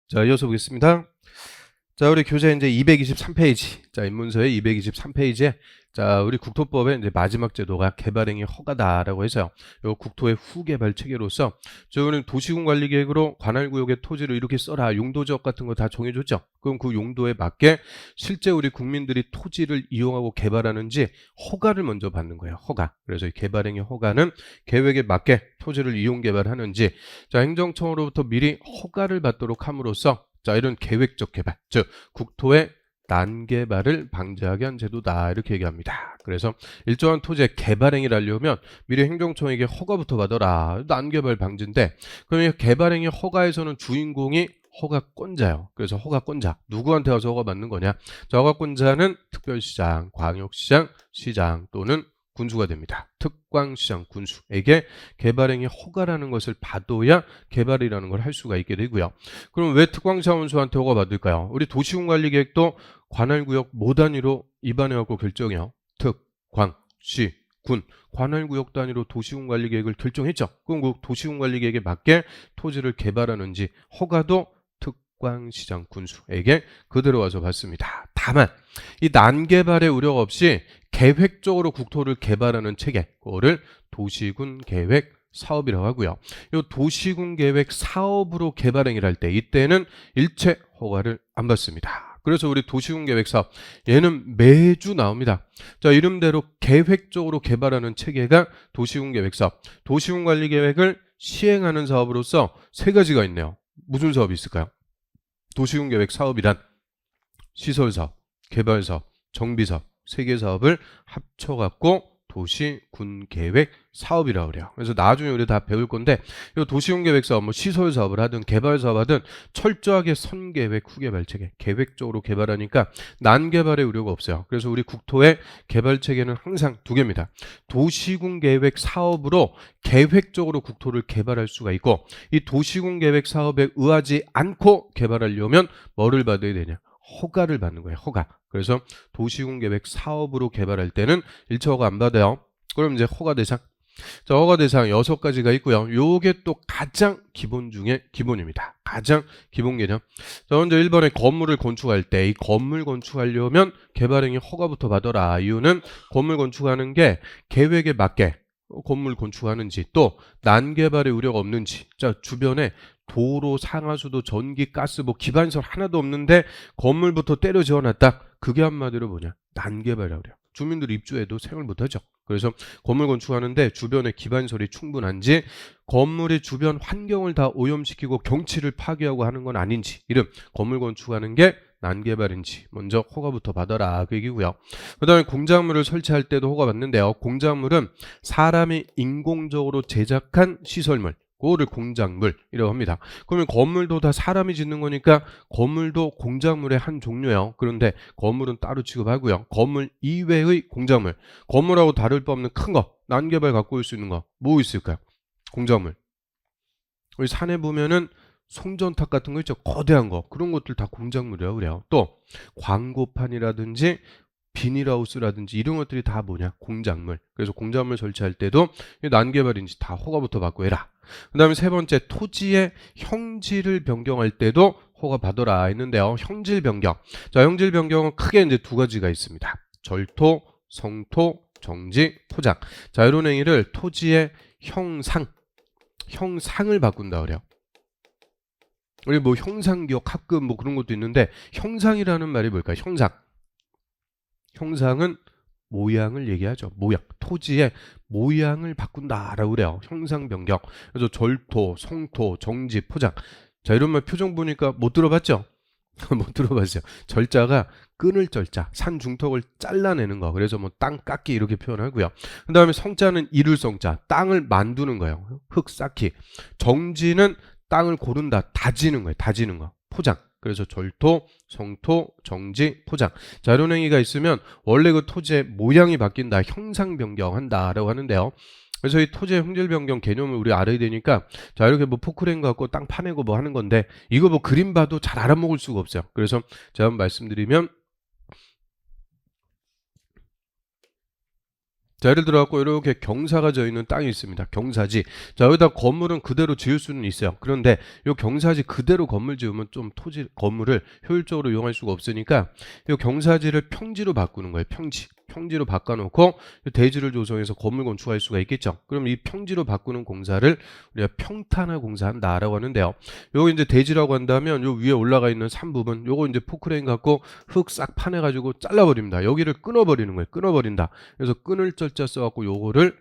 자, 이어서 보겠습니다. 자, 우리 교재 이제 223페이지. 자, 입문서의 223페이지에 자, 우리 국토법의 이제 마지막 제도가 개발행위 허가다라고 해서요. 요 국토의 후개발 체계로서 저는 도시군관리계획으로 관할구역의 토지를 이렇게 써라. 용도지역 같은 거 다 정해줬죠. 그럼 그 용도에 맞게 실제 우리 국민들이 토지를 이용하고 개발하는지 허가를 먼저 받는 거예요. 허가. 그래서 이 개발행위 허가는 계획에 맞게 토지를 이용 개발하는지 자, 행정청으로부터 미리 허가를 받도록 함으로써 자, 이런 계획적 개발, 즉 국토의 난개발을 방지하게 한 제도다 이렇게 얘기합니다. 그래서 일정한 토지의 개발행위를 하려면 미리 행정청에게 허가부터 받아라. 난개발 방지인데 그러면 개발행위 허가에서는 주인공이 허가권자예요. 그래서 허가권자 누구한테 가서 허가 받는 거냐? 자, 허가권자는 특별시장, 광역시장, 시장 또는 군수가 됩니다. 특광시장, 군수에게 개발행위 허가라는 것을 받아야 개발이라는 걸 할 수가 있게 되고요. 그럼 왜 특광시장, 군수한테 허가 받을까요? 우리 도시군관리계획도 관할구역 모 단위로 입안해갖고 결정해요. 특, 광, 시, 군. 관할구역 단위로 도시군관리계획을 결정했죠. 그럼 그 도시군관리계획에 맞게 토지를 개발하는지 허가도 특광시장, 군수에게 그대로 와서 받습니다. 다만 이 난개발의 우려 없이 계획적으로 국토를 개발하는 체계, 그거를 도시군 계획 사업이라고 하고요. 이 도시군 계획 사업으로 개발행위를 할 때 이때는 일체 허가를 안 받습니다. 그래서 우리 도시군 계획 사업 얘는 매주 나옵니다. 자, 이름대로 계획적으로 개발하는 체계가 도시군 계획 사업. 도시군 관리 계획을 시행하는 사업으로서 세 가지가 있네요. 무슨 사업이 있을까요? 도시군 계획 사업이란 시설 사업, 개발 사업, 정비 사업 세 개 사업을 합쳐갖고 도시군 계획 사업이라고 그래요. 그래서 나중에 우리 다 배울 건데 이 도시군 계획 사업, 뭐 시설 사업을 하든 개발 사업 하든 철저하게 선계획, 후개발 체계, 계획적으로 개발하니까 난개발의 우려가 없어요. 그래서 우리 국토의 개발 체계는 항상 두 개입니다. 도시군 계획 사업으로 계획적으로 국토를 개발할 수가 있고 이 도시군 계획 사업에 의하지 않고 개발하려면 뭐를 받아야 되냐? 허가를 받는 거예요. 허가. 그래서 도시군계획 사업으로 개발할 때는 일체 허가 안 받아요. 그럼 이제 허가 대상. 자, 허가 대상 6가지가 있고요. 요게 또 가장 기본 중에 기본입니다. 가장 기본 개념. 자, 먼저 1번에 건물을 건축할 때 이 건물 건축하려면 개발행위 허가부터 받아라. 이유는 건물 건축하는 게 계획에 맞게 건물 건축하는지 또 난개발의 우려가 없는지 자, 주변에 도로, 상하수도, 전기, 가스, 뭐 기반시설 하나도 없는데 건물부터 때려 지어놨다. 그게 한마디로 뭐냐? 난개발이라고 그래요. 주민들이 입주해도 생활 못하죠. 그래서 건물 건축하는데 주변에 기반시설이 충분한지 건물의 주변 환경을 다 오염시키고 경치를 파괴하고 하는 건 아닌지 이름 건물 건축하는 게 난개발인지 먼저 허가부터 받아라 그 얘기고요. 그 다음에 공작물을 설치할 때도 허가 받는데요. 공작물은 사람이 인공적으로 제작한 시설물 그거를 공작물이라고 합니다. 그러면 건물도 다 사람이 짓는 거니까 건물도 공작물의 한 종류예요. 그런데 건물은 따로 취급하고요. 건물 이외의 공작물, 건물하고 다를 바 없는 큰 거, 난개발 갖고 올 수 있는 거 뭐 있을까요? 공작물. 우리 산에 보면은 송전탑 같은 거 있죠. 거대한 거. 그런 것들 다 공작물이라고 그래요. 또 광고판이라든지 비닐하우스라든지 이런 것들이 다 뭐냐? 공작물. 그래서 공작물 설치할 때도 난개발인지 다 허가부터 받고 해라. 그 다음에 세 번째 토지의 형질을 변경할 때도 허가 받아라 했는데요. 형질 변경. 자, 형질 변경은 크게 이제 두 가지가 있습니다. 절토, 성토, 정지, 포장. 자, 이런 행위를 토지의 형상을 바꾼다 그래요. 우리 뭐 형상기억, 합금 뭐 그런 것도 있는데 형상이라는 말이 뭘까요? 형상은 모양을 얘기하죠. 모양. 토지의 모양을 바꾼다라고 그래요. 형상 변경. 그래서 절토, 성토, 정지, 포장. 자, 이런 말 표정 보니까 못 들어봤죠? 못 들어봤어요. 절자가 끊을 절자, 산 중턱을 잘라내는 거. 그래서 뭐 땅 깎기 이렇게 표현하고요. 그 다음에 성자는 이룰 성자, 땅을 만두는 거예요. 흙 쌓기. 정지는 땅을 고른다, 다지는 거예요. 다지는 거. 포장. 그래서 절토, 성토, 정지, 포장. 자, 이런 행위가 있으면 원래 그 토지의 모양이 바뀐다, 형상 변경한다라고 하는데요. 그래서 이 토지의 형질 변경 개념을 우리 알아야 되니까 자, 이렇게 뭐 포크레인 갖고 땅 파내고 뭐 하는 건데 이거 뭐 그림 봐도 잘 알아먹을 수가 없어요. 그래서 제가 한번 말씀드리면 자, 예를 들어 갖고 이렇게 경사가 져 있는 땅이 있습니다. 경사지. 자, 여기다 건물은 그대로 지을 수는 있어요. 그런데 이 경사지 그대로 건물 지으면 좀 건물을 효율적으로 이용할 수가 없으니까 이 경사지를 평지로 바꾸는 거예요. 평지로 바꿔놓고 대지를 조성해서 건물 건축할 수가 있겠죠. 그럼 이 평지로 바꾸는 공사를 우리가 평탄화 공사한다라고 하는데요. 요거 이제 대지라고 한다면 요 위에 올라가 있는 산 부분, 요거 이제 포크레인 갖고 흙 싹 파내가지고 잘라버립니다. 여기를 끊어버리는 거예요. 끊어버린다. 그래서 끊을 절자 써갖고 요거를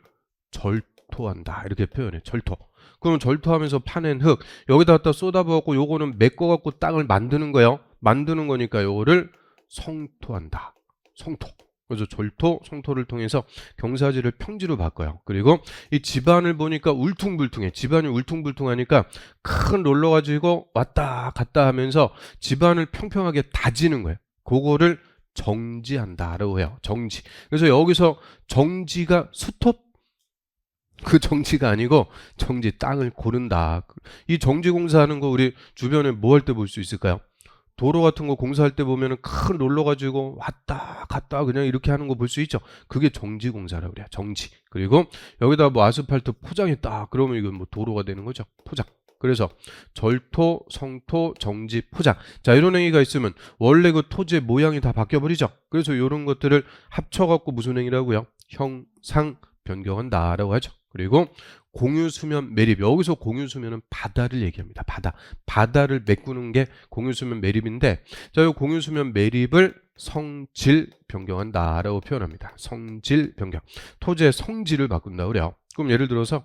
절토한다. 이렇게 표현해. 절토. 그러면 절토하면서 파낸 흙 여기다 갖다 쏟아부었고 요거는 메꿔갖고 땅을 만드는 거예요. 만드는 거니까 요거를 성토한다. 성토. 그래서 절토, 성토를 통해서 경사지를 평지로 바꿔요. 그리고 이 집안을 보니까 울퉁불퉁해. 집안이 울퉁불퉁하니까 큰 롤러 가지고 왔다 갔다 하면서 집안을 평평하게 다지는 거예요. 그거를 정지한다라고 해요. 정지. 그래서 여기서 정지가 스톱? 그 정지가 아니고 정지, 땅을 고른다. 이 정지 공사하는 거 우리 주변에 뭐 할 때 볼 수 있을까요? 도로 같은 거 공사할 때 보면은 큰 롤러 가지고 왔다 갔다 그냥 이렇게 하는 거 볼 수 있죠. 그게 정지 공사라고 그래요. 정지. 그리고 여기다 뭐 아스팔트 포장했다. 그러면 이건 뭐 도로가 되는 거죠. 포장. 그래서 절토, 성토, 정지, 포장. 자, 이런 행위가 있으면 원래 그 토지의 모양이 다 바뀌어 버리죠. 그래서 이런 것들을 합쳐 갖고 무슨 행위라고요? 형상 변경한다라고 하죠. 그리고 공유수면 매립. 여기서 공유수면은 바다를 얘기합니다. 바다를 메꾸는 게 공유수면 매립인데, 자, 이 공유수면 매립을 성질 변경한다라고 표현합니다. 성질 변경. 토지의 성질을 바꾼다 그래요. 그럼 예를 들어서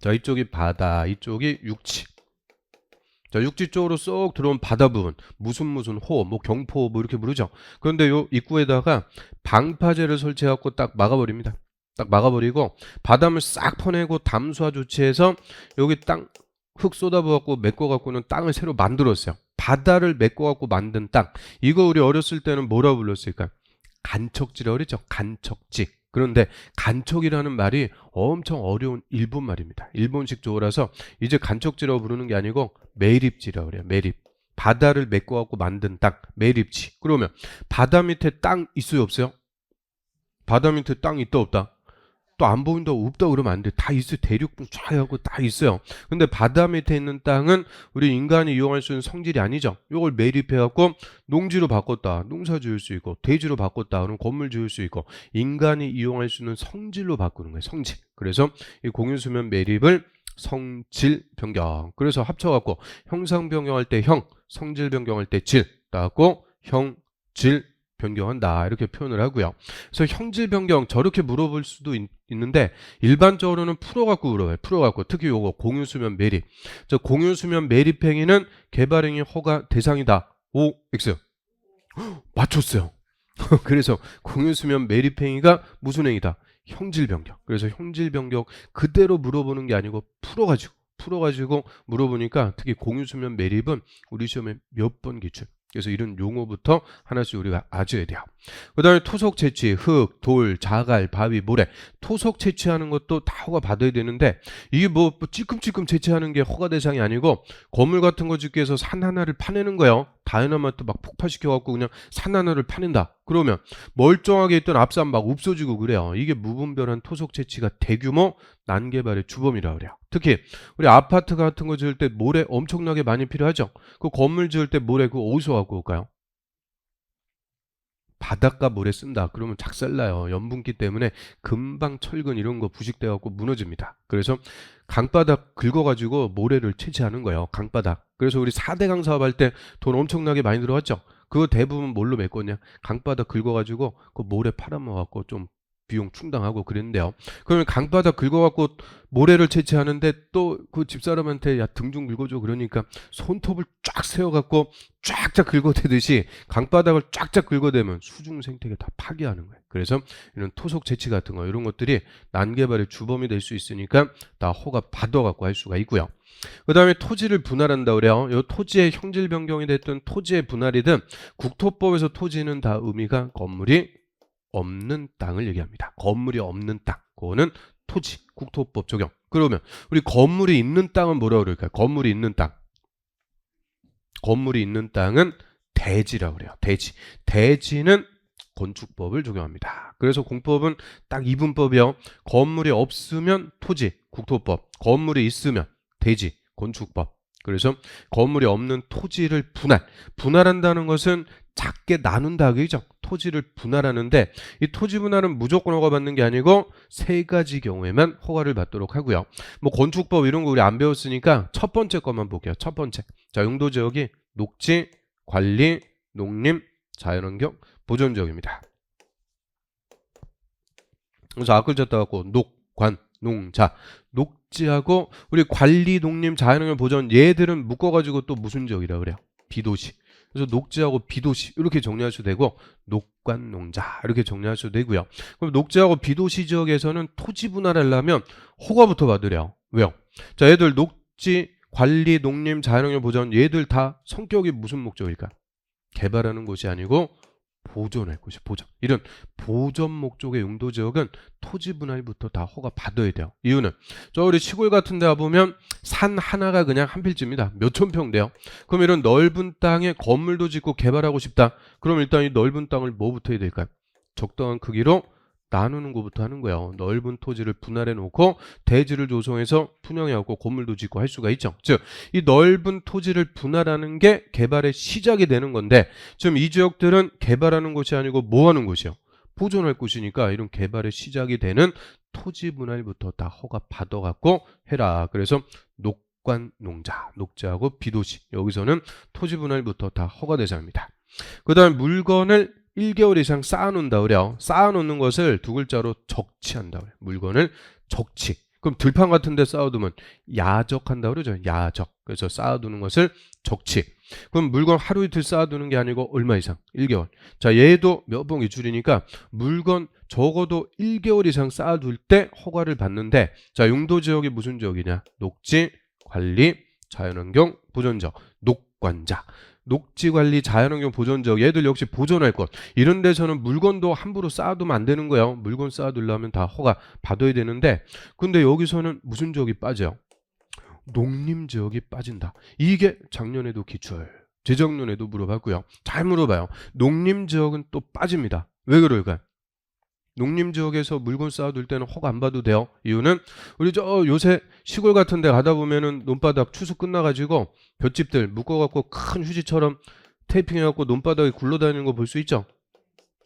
자, 이쪽이 바다, 이쪽이 육지. 자, 육지 쪽으로 쏙 들어온 바다 부분, 무슨 호, 뭐 경포 뭐 이렇게 부르죠. 그런데 요 입구에다가 방파제를 설치해갖고 딱 막아버립니다. 딱 막아버리고 바닷물 싹 퍼내고 담수화 조치해서 여기 땅 흙 쏟아부어갖고 메꿔갖고는 땅을 새로 만들었어요. 바다를 메꿔갖고 만든 땅. 이거 우리 어렸을 때는 뭐라고 불렀을까요? 간척지라고 그랬죠. 간척지. 그런데 간척이라는 말이 엄청 어려운 일본 말입니다. 일본식 조어라서 이제 간척지라고 부르는 게 아니고 매립지라고 그래요. 매립. 바다를 메꿔갖고 만든 땅. 매립지. 그러면 바다 밑에 땅 있어요? 없어요? 바다 밑에 땅 있다 없다? 또 안 보인다고 없다 그러면 안 돼. 다 있어요. 대륙 쫙 하고 다 있어요. 근데 바다 밑에 있는 땅은 우리 인간이 이용할 수 있는 성질이 아니죠. 이걸 매립해갖고 농지로 바꿨다. 농사 지을 수 있고, 대지로 바꿨다. 그럼 건물 지을 수 있고, 인간이 이용할 수 있는 성질로 바꾸는 거예요. 성질. 그래서 이 공유수면 매립을 성질 변경. 그래서 합쳐갖고 형상 변경할 때 형, 성질 변경할 때 질. 따갖고 형, 질, 변경한다 이렇게 표현을 하고요. 그래서 형질 변경 저렇게 물어볼 수도 있는데 일반적으로는 풀어갖고 물어봐요. 풀어갖고 특히 요거 공유수면 매립. 저 공유수면 매립 행위는 개발행위 허가 대상이다. O, X. 맞췄어요. 그래서 공유수면 매립 행위가 무슨 행위다? 형질 변경. 그래서 형질 변경 그대로 물어보는 게 아니고 풀어가지고 물어보니까 특히 공유수면 매립은 우리 시험에 몇 번 기출. 그래서 이런 용어부터 하나씩 우리가 아셔야 돼요. 그 다음에 토속 채취, 흙, 돌, 자갈, 바위, 모래. 토속 채취하는 것도 다 허가 받아야 되는데 이게 뭐 찔끔찔끔 채취하는 게 허가 대상이 아니고 건물 같은 거 짓기 위해서 산 하나를 파내는 거예요. 다이너마이트 막 폭파시켜갖고 그냥 산 하나를 파낸다. 그러면 멀쩡하게 있던 앞산 막 없어지고 그래요. 이게 무분별한 토속 채취가 대규모 난개발의 주범이라고 그래요. 특히 우리 아파트 같은 거 지을 때 모래 엄청나게 많이 필요하죠. 그 건물 지을 때 모래 그거 어디서 갖고 올까요? 바닷가 모래 쓴다. 그러면 작살나요. 염분기 때문에 금방 철근 이런 거 부식돼 갖고 무너집니다. 그래서 강바닥 긁어가지고 모래를 채취하는 거예요. 강바닥. 그래서 우리 4대강 사업할 때 돈 엄청나게 많이 들어갔죠. 그거 대부분 뭘로 메꿨냐? 강바닥 긁어가지고 그 모래 팔아먹어갖고 좀 비용 충당하고 그랬는데요. 그러면 강바닥 긁어갖고 모래를 채취하는데 또 그 집사람한테 야 등 좀 긁어줘 그러니까 손톱을 쫙 세워갖고 쫙쫙 긁어대듯이 강바닥을 쫙쫙 긁어대면 수중 생태계 다 파괴하는 거예요. 그래서 이런 토속 채취 같은 거 이런 것들이 난개발의 주범이 될 수 있으니까 다 허가 받아갖고 할 수가 있고요. 그 다음에 토지를 분할한다 그래요. 이 토지의 형질 변경이 됐든 토지의 분할이든 국토법에서 토지는 다 의미가 건물이 없는 땅을 얘기합니다. 건물이 없는 땅. 그거는 토지, 국토법 적용. 그러면 우리 건물이 있는 땅은 뭐라고 그럴까요? 건물이 있는 땅. 건물이 있는 땅은 대지라고 그래요. 대지. 대지는 건축법을 적용합니다. 그래서 공법은 딱 이분법이요. 건물이 없으면 토지, 국토법. 건물이 있으면 대지, 건축법. 그래서 건물이 없는 토지를 분할한다는 것은 작게 나눈다 그죠? 토지를 분할하는데 이 토지 분할은 무조건 허가받는 게 아니고 세 가지 경우에만 허가를 받도록 하고요. 뭐 건축법 이런 거 우리 안 배웠으니까 첫 번째 것만 볼게요. 첫 번째. 자, 용도 지역이 녹지, 관리, 농림, 자연환경, 보존지역입니다. 그래서 앞글자 따갖고 녹, 관, 농, 자, 녹지하고 우리 관리, 농림, 자연환경, 보존 얘들은 묶어가지고 또 무슨 지역이라 그래요? 비도시. 그래서 녹지하고 비도시 이렇게 정리하셔도 되고 녹관, 농자 이렇게 정리하셔도 되고요. 그럼 녹지하고 비도시 지역에서는 토지 분할하려면 허가부터 받으래요. 왜요? 자, 얘들 녹지, 관리, 농림, 자연환경, 보존 얘들 다 성격이 무슨 목적일까? 개발하는 곳이 아니고 보존할 곳이 보존. 이런 보존 목적의 용도 지역은 토지 분할부터 다 허가 받아야 돼요. 이유는 저 우리 시골 같은 데 와보면 산 하나가 그냥 한 필지입니다. 몇천 평 돼요. 그럼 이런 넓은 땅에 건물도 짓고 개발하고 싶다. 그럼 일단 이 넓은 땅을 뭐부터 해야 될까요? 적당한 크기로 나누는 것부터 하는 거예요. 넓은 토지를 분할해 놓고 대지를 조성해서 분양해갖고 건물도 짓고 할 수가 있죠. 즉, 이 넓은 토지를 분할하는 게 개발의 시작이 되는 건데 지금 이 지역들은 개발하는 곳이 아니고 뭐 하는 곳이요? 보존할 곳이니까 이런 개발의 시작이 되는 토지 분할부터 다 허가 받아갖고 해라. 그래서 녹관, 농자, 녹지하고 비도시 여기서는 토지 분할부터 다 허가 대상입니다. 그 다음 물건을 1개월 이상 쌓아놓는다 그래요. 쌓아놓는 것을 두 글자로 적치한다 그래요. 물건을 적치. 그럼 들판 같은 데 쌓아두면 야적한다 그러죠. 야적. 그래서 쌓아두는 것을 적치. 그럼 물건 하루 이틀 쌓아두는 게 아니고 얼마 이상? 1개월. 자, 얘도 몇 번 기출이니까 물건 적어도 1개월 이상 쌓아둘 때 허가를 받는데 자, 용도 지역이 무슨 지역이냐? 녹지, 관리, 자연환경, 보존지역. 녹관자. 녹지관리, 자연환경, 보존지역 얘들 역시 보존할 것 이런 데서는 물건도 함부로 쌓아두면 안 되는 거예요. 물건 쌓아두려면 다 허가 받아야 되는데 근데 여기서는 무슨 지역이 빠져요? 농림지역이 빠진다. 이게 작년에도 기출 재작년에도 물어봤고요. 잘 물어봐요. 농림지역은 또 빠집니다. 왜 그럴까요? 농림지역에서 물건 쌓아둘 때는 허가 안 받아도 돼요. 이유는 우리 저 요새 시골 같은 데 가다 보면은 논바닥 추수 끝나가지고 볏짚들 묶어갖고 큰 휴지처럼 테이핑해갖고 논바닥에 굴러다니는 거 볼 수 있죠.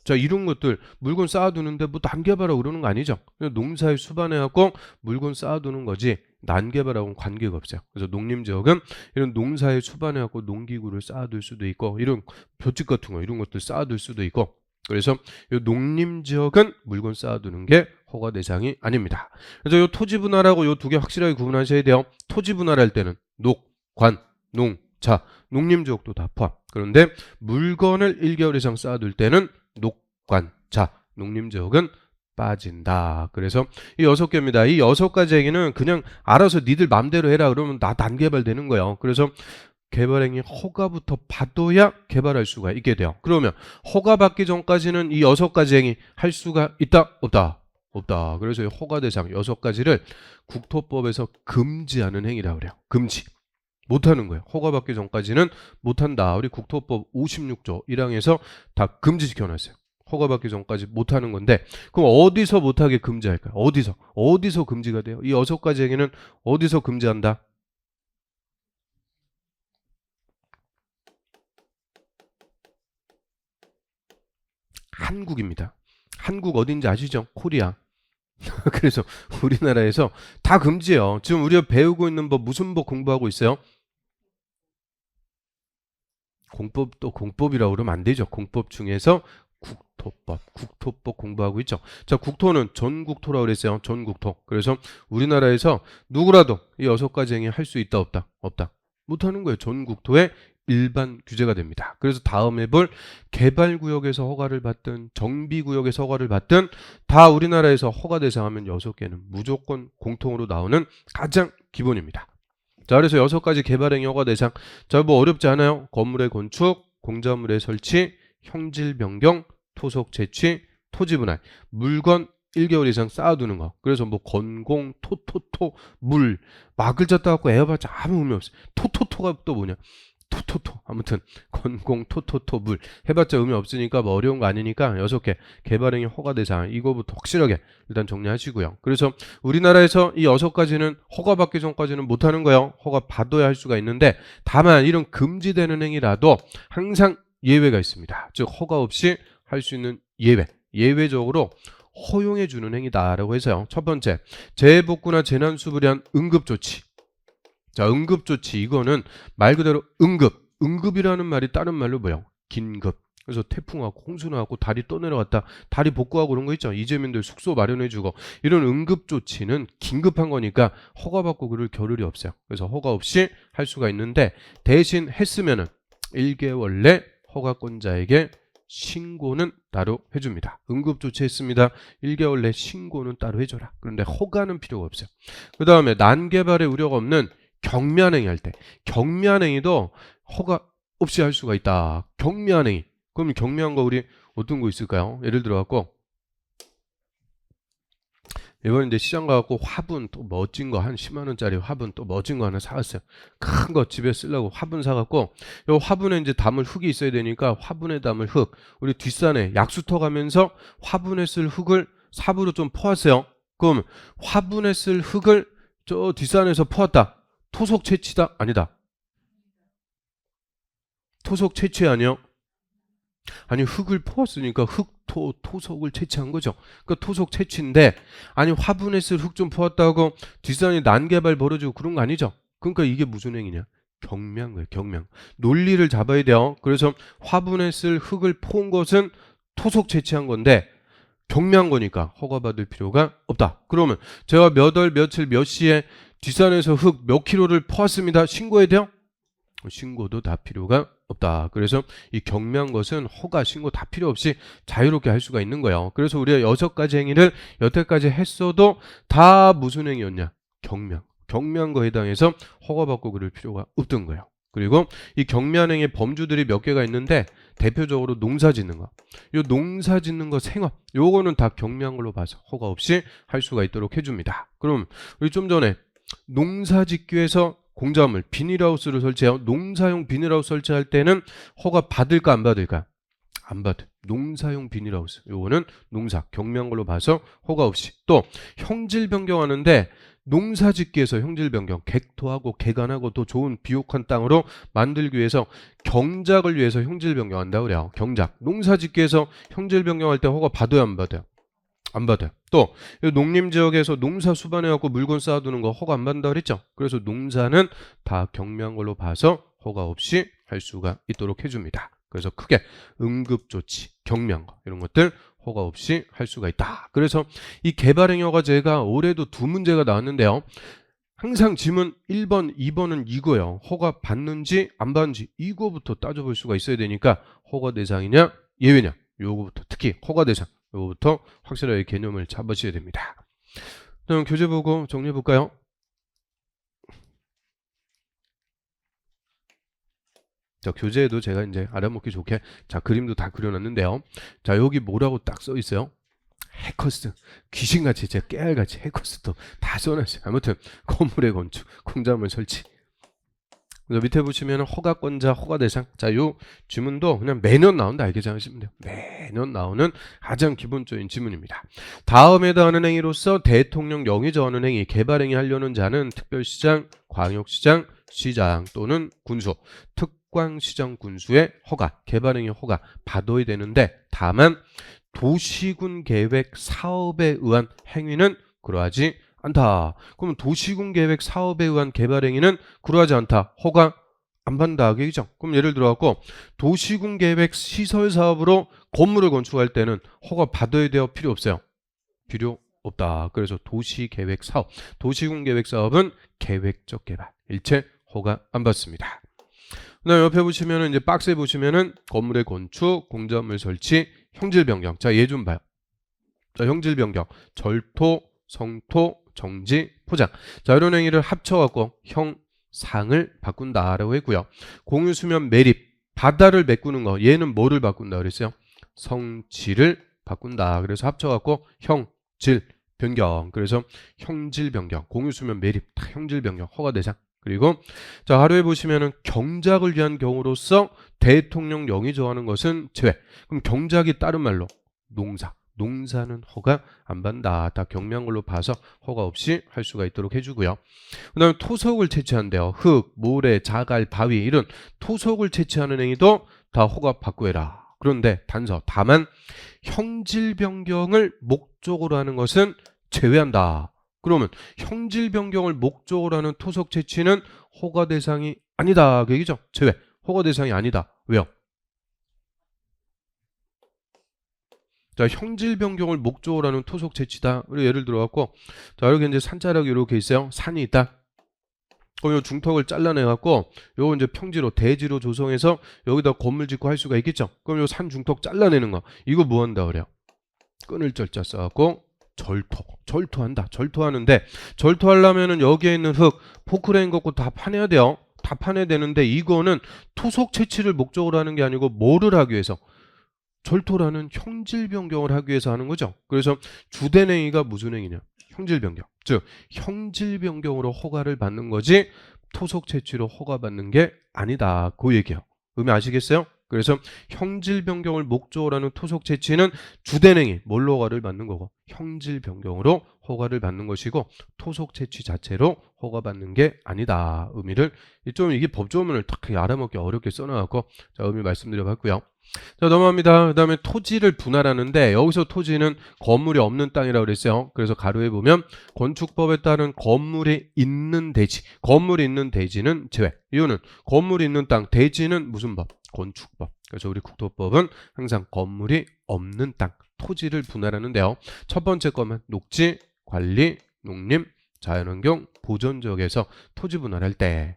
자, 이런 것들 물건 쌓아두는데 뭐 난개발하고 그러는 거 아니죠. 그냥 농사에 수반해갖고 물건 쌓아두는 거지 난개발하고는 관계가 없어요. 그래서 농림지역은 이런 농사에 수반해갖고 농기구를 쌓아둘 수도 있고 이런 볏짚 같은 거 이런 것들 쌓아둘 수도 있고 그래서 이 농림지역은 물건 쌓아두는 게 허가 대상이 아닙니다. 그래서 이 토지 분할하고 이 두 개 확실하게 구분하셔야 돼요. 토지 분할할 때는 녹, 관, 농, 자, 농림지역도 다 포함. 그런데 물건을 1개월 이상 쌓아둘 때는 녹, 관, 자, 농림지역은 빠진다. 그래서 이 6개입니다. 이 6가지 얘기는 그냥 알아서 니들 맘대로 해라 그러면 나 단개발되는 거예요. 그래서 개발행위 허가부터 받아야 개발할 수가 있게 돼요. 그러면 허가받기 전까지는 이 6가지 행위 할 수가 있다? 없다? 없다. 그래서 이 허가 대상 6가지를 국토법에서 금지하는 행위라고 그래요. 금지. 못하는 거예요. 허가받기 전까지는 못한다. 우리 국토법 56조 1항에서 다 금지시켜놨어요. 허가받기 전까지 못하는 건데 그럼 어디서 못하게 금지할까요? 어디서 금지가 돼요? 이 6가지 행위는 어디서 금지한다? 한국입니다. 한국 어딘지 아시죠? 코리아. 그래서 우리나라에서 다 금지예요. 지금 우리가 배우고 있는 법 무슨 법 공부하고 있어요? 공법도 공법이라고 그러면 안 되죠. 공법 중에서 국토법 공부하고 있죠. 자, 국토는 전국토라고 그랬어요. 전국토. 그래서 우리나라에서 누구라도 이 6가지 행위 할 수 있다 없다? 없다. 못하는 거예요. 전국토에 일반 규제가 됩니다. 그래서 다음에 볼 개발구역에서 허가를 받든 정비구역에서 허가를 받든 다 우리나라에서 허가 대상하면 6개는 무조건 공통으로 나오는 가장 기본입니다. 자, 그래서 6가지 개발행위 허가 대상. 자, 뭐 어렵지 않아요. 건물의 건축, 공작물의 설치, 형질 변경, 토속 채취, 토지 분할, 물건 1개월 이상 쌓아두는 거. 그래서 뭐 건공, 토토토, 물, 막 글자 따갖고 애어봤자 아무 의미 없어요. 토토토가 또 뭐냐? 토토토. 아무튼 건공 토토토 물 해봤자 의미 없으니까 뭐 어려운 거 아니니까 6개 개발행위 허가 대상 이거부터 확실하게 일단 정리하시고요. 그래서 우리나라에서 이 6가지는 허가받기 전까지는 못하는 거예요. 허가 받아야 할 수가 있는데 다만 이런 금지되는 행위라도 항상 예외가 있습니다. 즉 허가 없이 할 수 있는 예외적으로 허용해 주는 행위다라고 해서요. 첫 번째, 재해복구나 재난수습을 위한 응급조치. 자, 응급조치 이거는 말 그대로 응급이라는 말이 다른 말로 뭐예요? 긴급. 그래서 태풍 왔고 홍수 나왔고 다리 떠내려갔다 다리 복구하고 그런 거 있죠. 이재민들 숙소 마련해주고 이런 응급조치는 긴급한 거니까 허가받고 그럴 겨를이 없어요. 그래서 허가 없이 할 수가 있는데 대신 했으면은 1개월 내 허가권자에게 신고는 따로 해줍니다. 응급조치 했습니다. 1개월 내 신고는 따로 해줘라. 그런데 허가는 필요가 없어요. 그 다음에 난개발의 우려가 없는 경미한행위 할 때 경미한행위도 허가 없이 할 수가 있다. 경미한행위. 그럼 경미한 거 우리 어떤 거 있을까요? 예를 들어 갖고 이번에 이제 시장 가갖고 화분 또 멋진 거 한 10만 원짜리 화분 또 멋진 거 하나 사왔어요. 큰 거 집에 쓰려고 화분 사갖고 이 화분에 이제 담을 흙이 있어야 되니까 화분에 담을 흙 우리 뒷산에 약수터 가면서 화분에 쓸 흙을 삽으로 좀 퍼왔어요. 그럼 화분에 쓸 흙을 저 뒷산에서 퍼왔다. 토속 채취다? 아니다. 토속 채취 아니요? 아니 흙을 퍼왔으니까 토속을 채취한 거죠. 그러니까 토속 채취인데 아니 화분에 쓸 흙 좀 퍼왔다고 뒷산이 난개발 벌어지고 그런 거 아니죠. 그러니까 이게 무슨 행위냐? 경미한 거예요. 경미한. 논리를 잡아야 돼요. 그래서 화분에 쓸 흙을 퍼온 것은 토속 채취한 건데 경미한 거니까 허가받을 필요가 없다. 그러면 제가 몇 월 며칠 몇 시에 뒷산에서 흙 몇 킬로를 퍼왔습니다. 신고해야 돼요? 신고도 다 필요가 없다. 그래서 이 경미한 것은 허가, 신고 다 필요 없이 자유롭게 할 수가 있는 거예요. 그래서 우리가 6가지 행위를 여태까지 했어도 다 무슨 행위였냐? 경미한 거에 해당해서 허가받고 그럴 필요가 없던 거예요. 그리고 이 경미한 행위의 범주들이 몇 개가 있는데 대표적으로 농사 짓는 거. 요 농사 짓는 거 생업. 요거는 다 경미한 걸로 봐서 허가 없이 할 수가 있도록 해줍니다. 그럼 우리 좀 전에 농사 짓기 위해서 공작물 비닐하우스를 설치해요. 농사용 비닐하우스 설치할 때는 허가 받을까 안 받을까? 안 받아. 농사용 비닐하우스. 요거는 농사 경미한 걸로 봐서 허가 없이. 또 형질 변경하는데 농사 짓기 위해서 형질 변경, 객토하고 개간하고 더 좋은 비옥한 땅으로 만들기 위해서 경작을 위해서 형질 변경한다고 그래요. 경작. 농사 짓기 위해서 형질 변경할 때 허가 받아요, 안 받아요? 안 받아요. 또 농림지역에서 농사 수반해갖고 물건 쌓아두는 거 허가 안 받는다고 그랬죠. 그래서 농사는 다 경미한 걸로 봐서 허가 없이 할 수가 있도록 해줍니다. 그래서 크게 응급조치, 경미한 거 이런 것들 허가 없이 할 수가 있다. 그래서 이 개발행위허가제가 올해도 2문제가 나왔는데요. 항상 지문 1번, 2번은 이거예요. 허가 받는지 안 받는지 이거부터 따져볼 수가 있어야 되니까 허가 대상이냐 예외냐 요거부터 특히 허가 대상 요거부터 확실하게 개념을 잡으셔야 됩니다. 그럼 교재 보고 정리해 볼까요? 자, 교재에도 제가 이제 알아먹기 좋게 자 그림도 다 그려놨는데요. 자 여기 뭐라고 딱 써 있어요? 해커스 귀신같이 제가 깨알같이 해커스도 다 써놨어요. 아무튼 건물의 건축, 공작물 설치. 그래서 밑에 보시면 허가권자, 허가대상. 자, 요 지문도 그냥 매년 나온다 이렇게 생각하시면 돼요. 매년 나오는 가장 기본적인 지문입니다. 다음에 더하는 행위로서 대통령 영위 저하는 행위, 개발행위 하려는 자는 특별시장, 광역시장, 시장 또는 군수, 특광시장 군수의 허가, 개발행위 허가 받아야 되는데 다만 도시군 계획 사업에 의한 행위는 그러하지 않다. 그럼 도시군 계획 사업에 의한 개발 행위는 그러하지 않다. 허가 안 받는다. 그죠? 그럼 예를 들어 갖고 도시군 계획 시설 사업으로 건물을 건축할 때는 허가 받아야 돼요? 필요 없어요? 필요 없다. 그래서 도시 계획 사업, 도시군 계획 사업은 계획적 개발, 일체 허가 안 받습니다. 그다음 옆에 보시면은 이제 박스에 보시면은 건물의 건축, 공작물 설치, 형질 변경. 자, 얘 좀 봐요. 자, 형질 변경, 절토, 성토, 정지, 포장. 자, 이런 행위를 합쳐갖고 형상을 바꾼다라고 했고요. 공유수면 매립, 바다를 메꾸는 거. 얘는 뭐를 바꾼다 그랬어요? 성질을 바꾼다. 그래서 합쳐갖고 형질 변경. 그래서 형질 변경, 공유수면 매립, 다 형질 변경, 허가 대상 그리고 자 하루에 보시면은 경작을 위한 경우로서 대통령령이 정하는 것은 제외. 그럼 경작이 다른 말로 농사. 농사는 허가 안 받는다. 다 경미한 걸로 봐서 허가 없이 할 수가 있도록 해주고요. 그 다음에 토속을 채취한대요. 흙, 모래, 자갈, 바위 이런 토속을 채취하는 행위도 다 허가 받고 해라. 그런데 단서 다만 형질 변경을 목적으로 하는 것은 제외한다. 그러면 형질 변경을 목적으로 하는 토속 채취는 허가 대상이 아니다. 그 얘기죠. 제외. 허가 대상이 아니다. 왜요? 자, 형질 변경을 목적으로 하는 토속 채취다. 우리 예를 들어 갖고 자, 여기 이제 산자락이 이렇게 있어요. 산이 있다. 그럼 요 중턱을 잘라내 갖고 요거 이제 평지로 대지로 조성해서 여기다 건물 짓고 할 수가 있겠죠. 그럼 요 산 중턱 잘라내는 거. 이거 뭐 한다 그래요? 끈을 절자 써 갖고 절토한다. 절토하는데 절토하려면은 여기에 있는 흙 포크레인 갖고 다 파내야 돼요. 다 파내야 되는데 이거는 토속 채취를 목적으로 하는 게 아니고 뭐를 하기 위해서? 절토라는 형질 변경을 하기 위해서 하는 거죠. 그래서 주된 행위가 무슨 행위냐? 형질 변경. 즉 형질 변경으로 허가를 받는 거지 토속 채취로 허가받는 게 아니다. 그 얘기예요. 의미 아시겠어요? 그래서 형질 변경을 목적으로 하는 토속 채취는 주된 행위, 뭘로 허가를 받는 거고 형질 변경으로 허가를 받는 것이고 토속 채취 자체로 허가받는 게 아니다. 의미를 좀 이게 법조문을 딱 알아먹기 어렵게 써놔갖고 자 의미 말씀드려봤고요. 자 넘어갑니다. 그 다음에 토지를 분할하는데 여기서 토지는 건물이 없는 땅이라고 그랬어요. 그래서 가로에 보면 건축법에 따른 건물이 있는 대지, 건물이 있는 대지는 제외. 이유는 건물이 있는 땅, 대지는 무슨 법? 건축법. 그래서 우리 국토법은 항상 건물이 없는 땅, 토지를 분할하는데요. 첫 번째 거면 녹지, 관리, 농림, 자연환경, 보존 지역에서 토지 분할할 때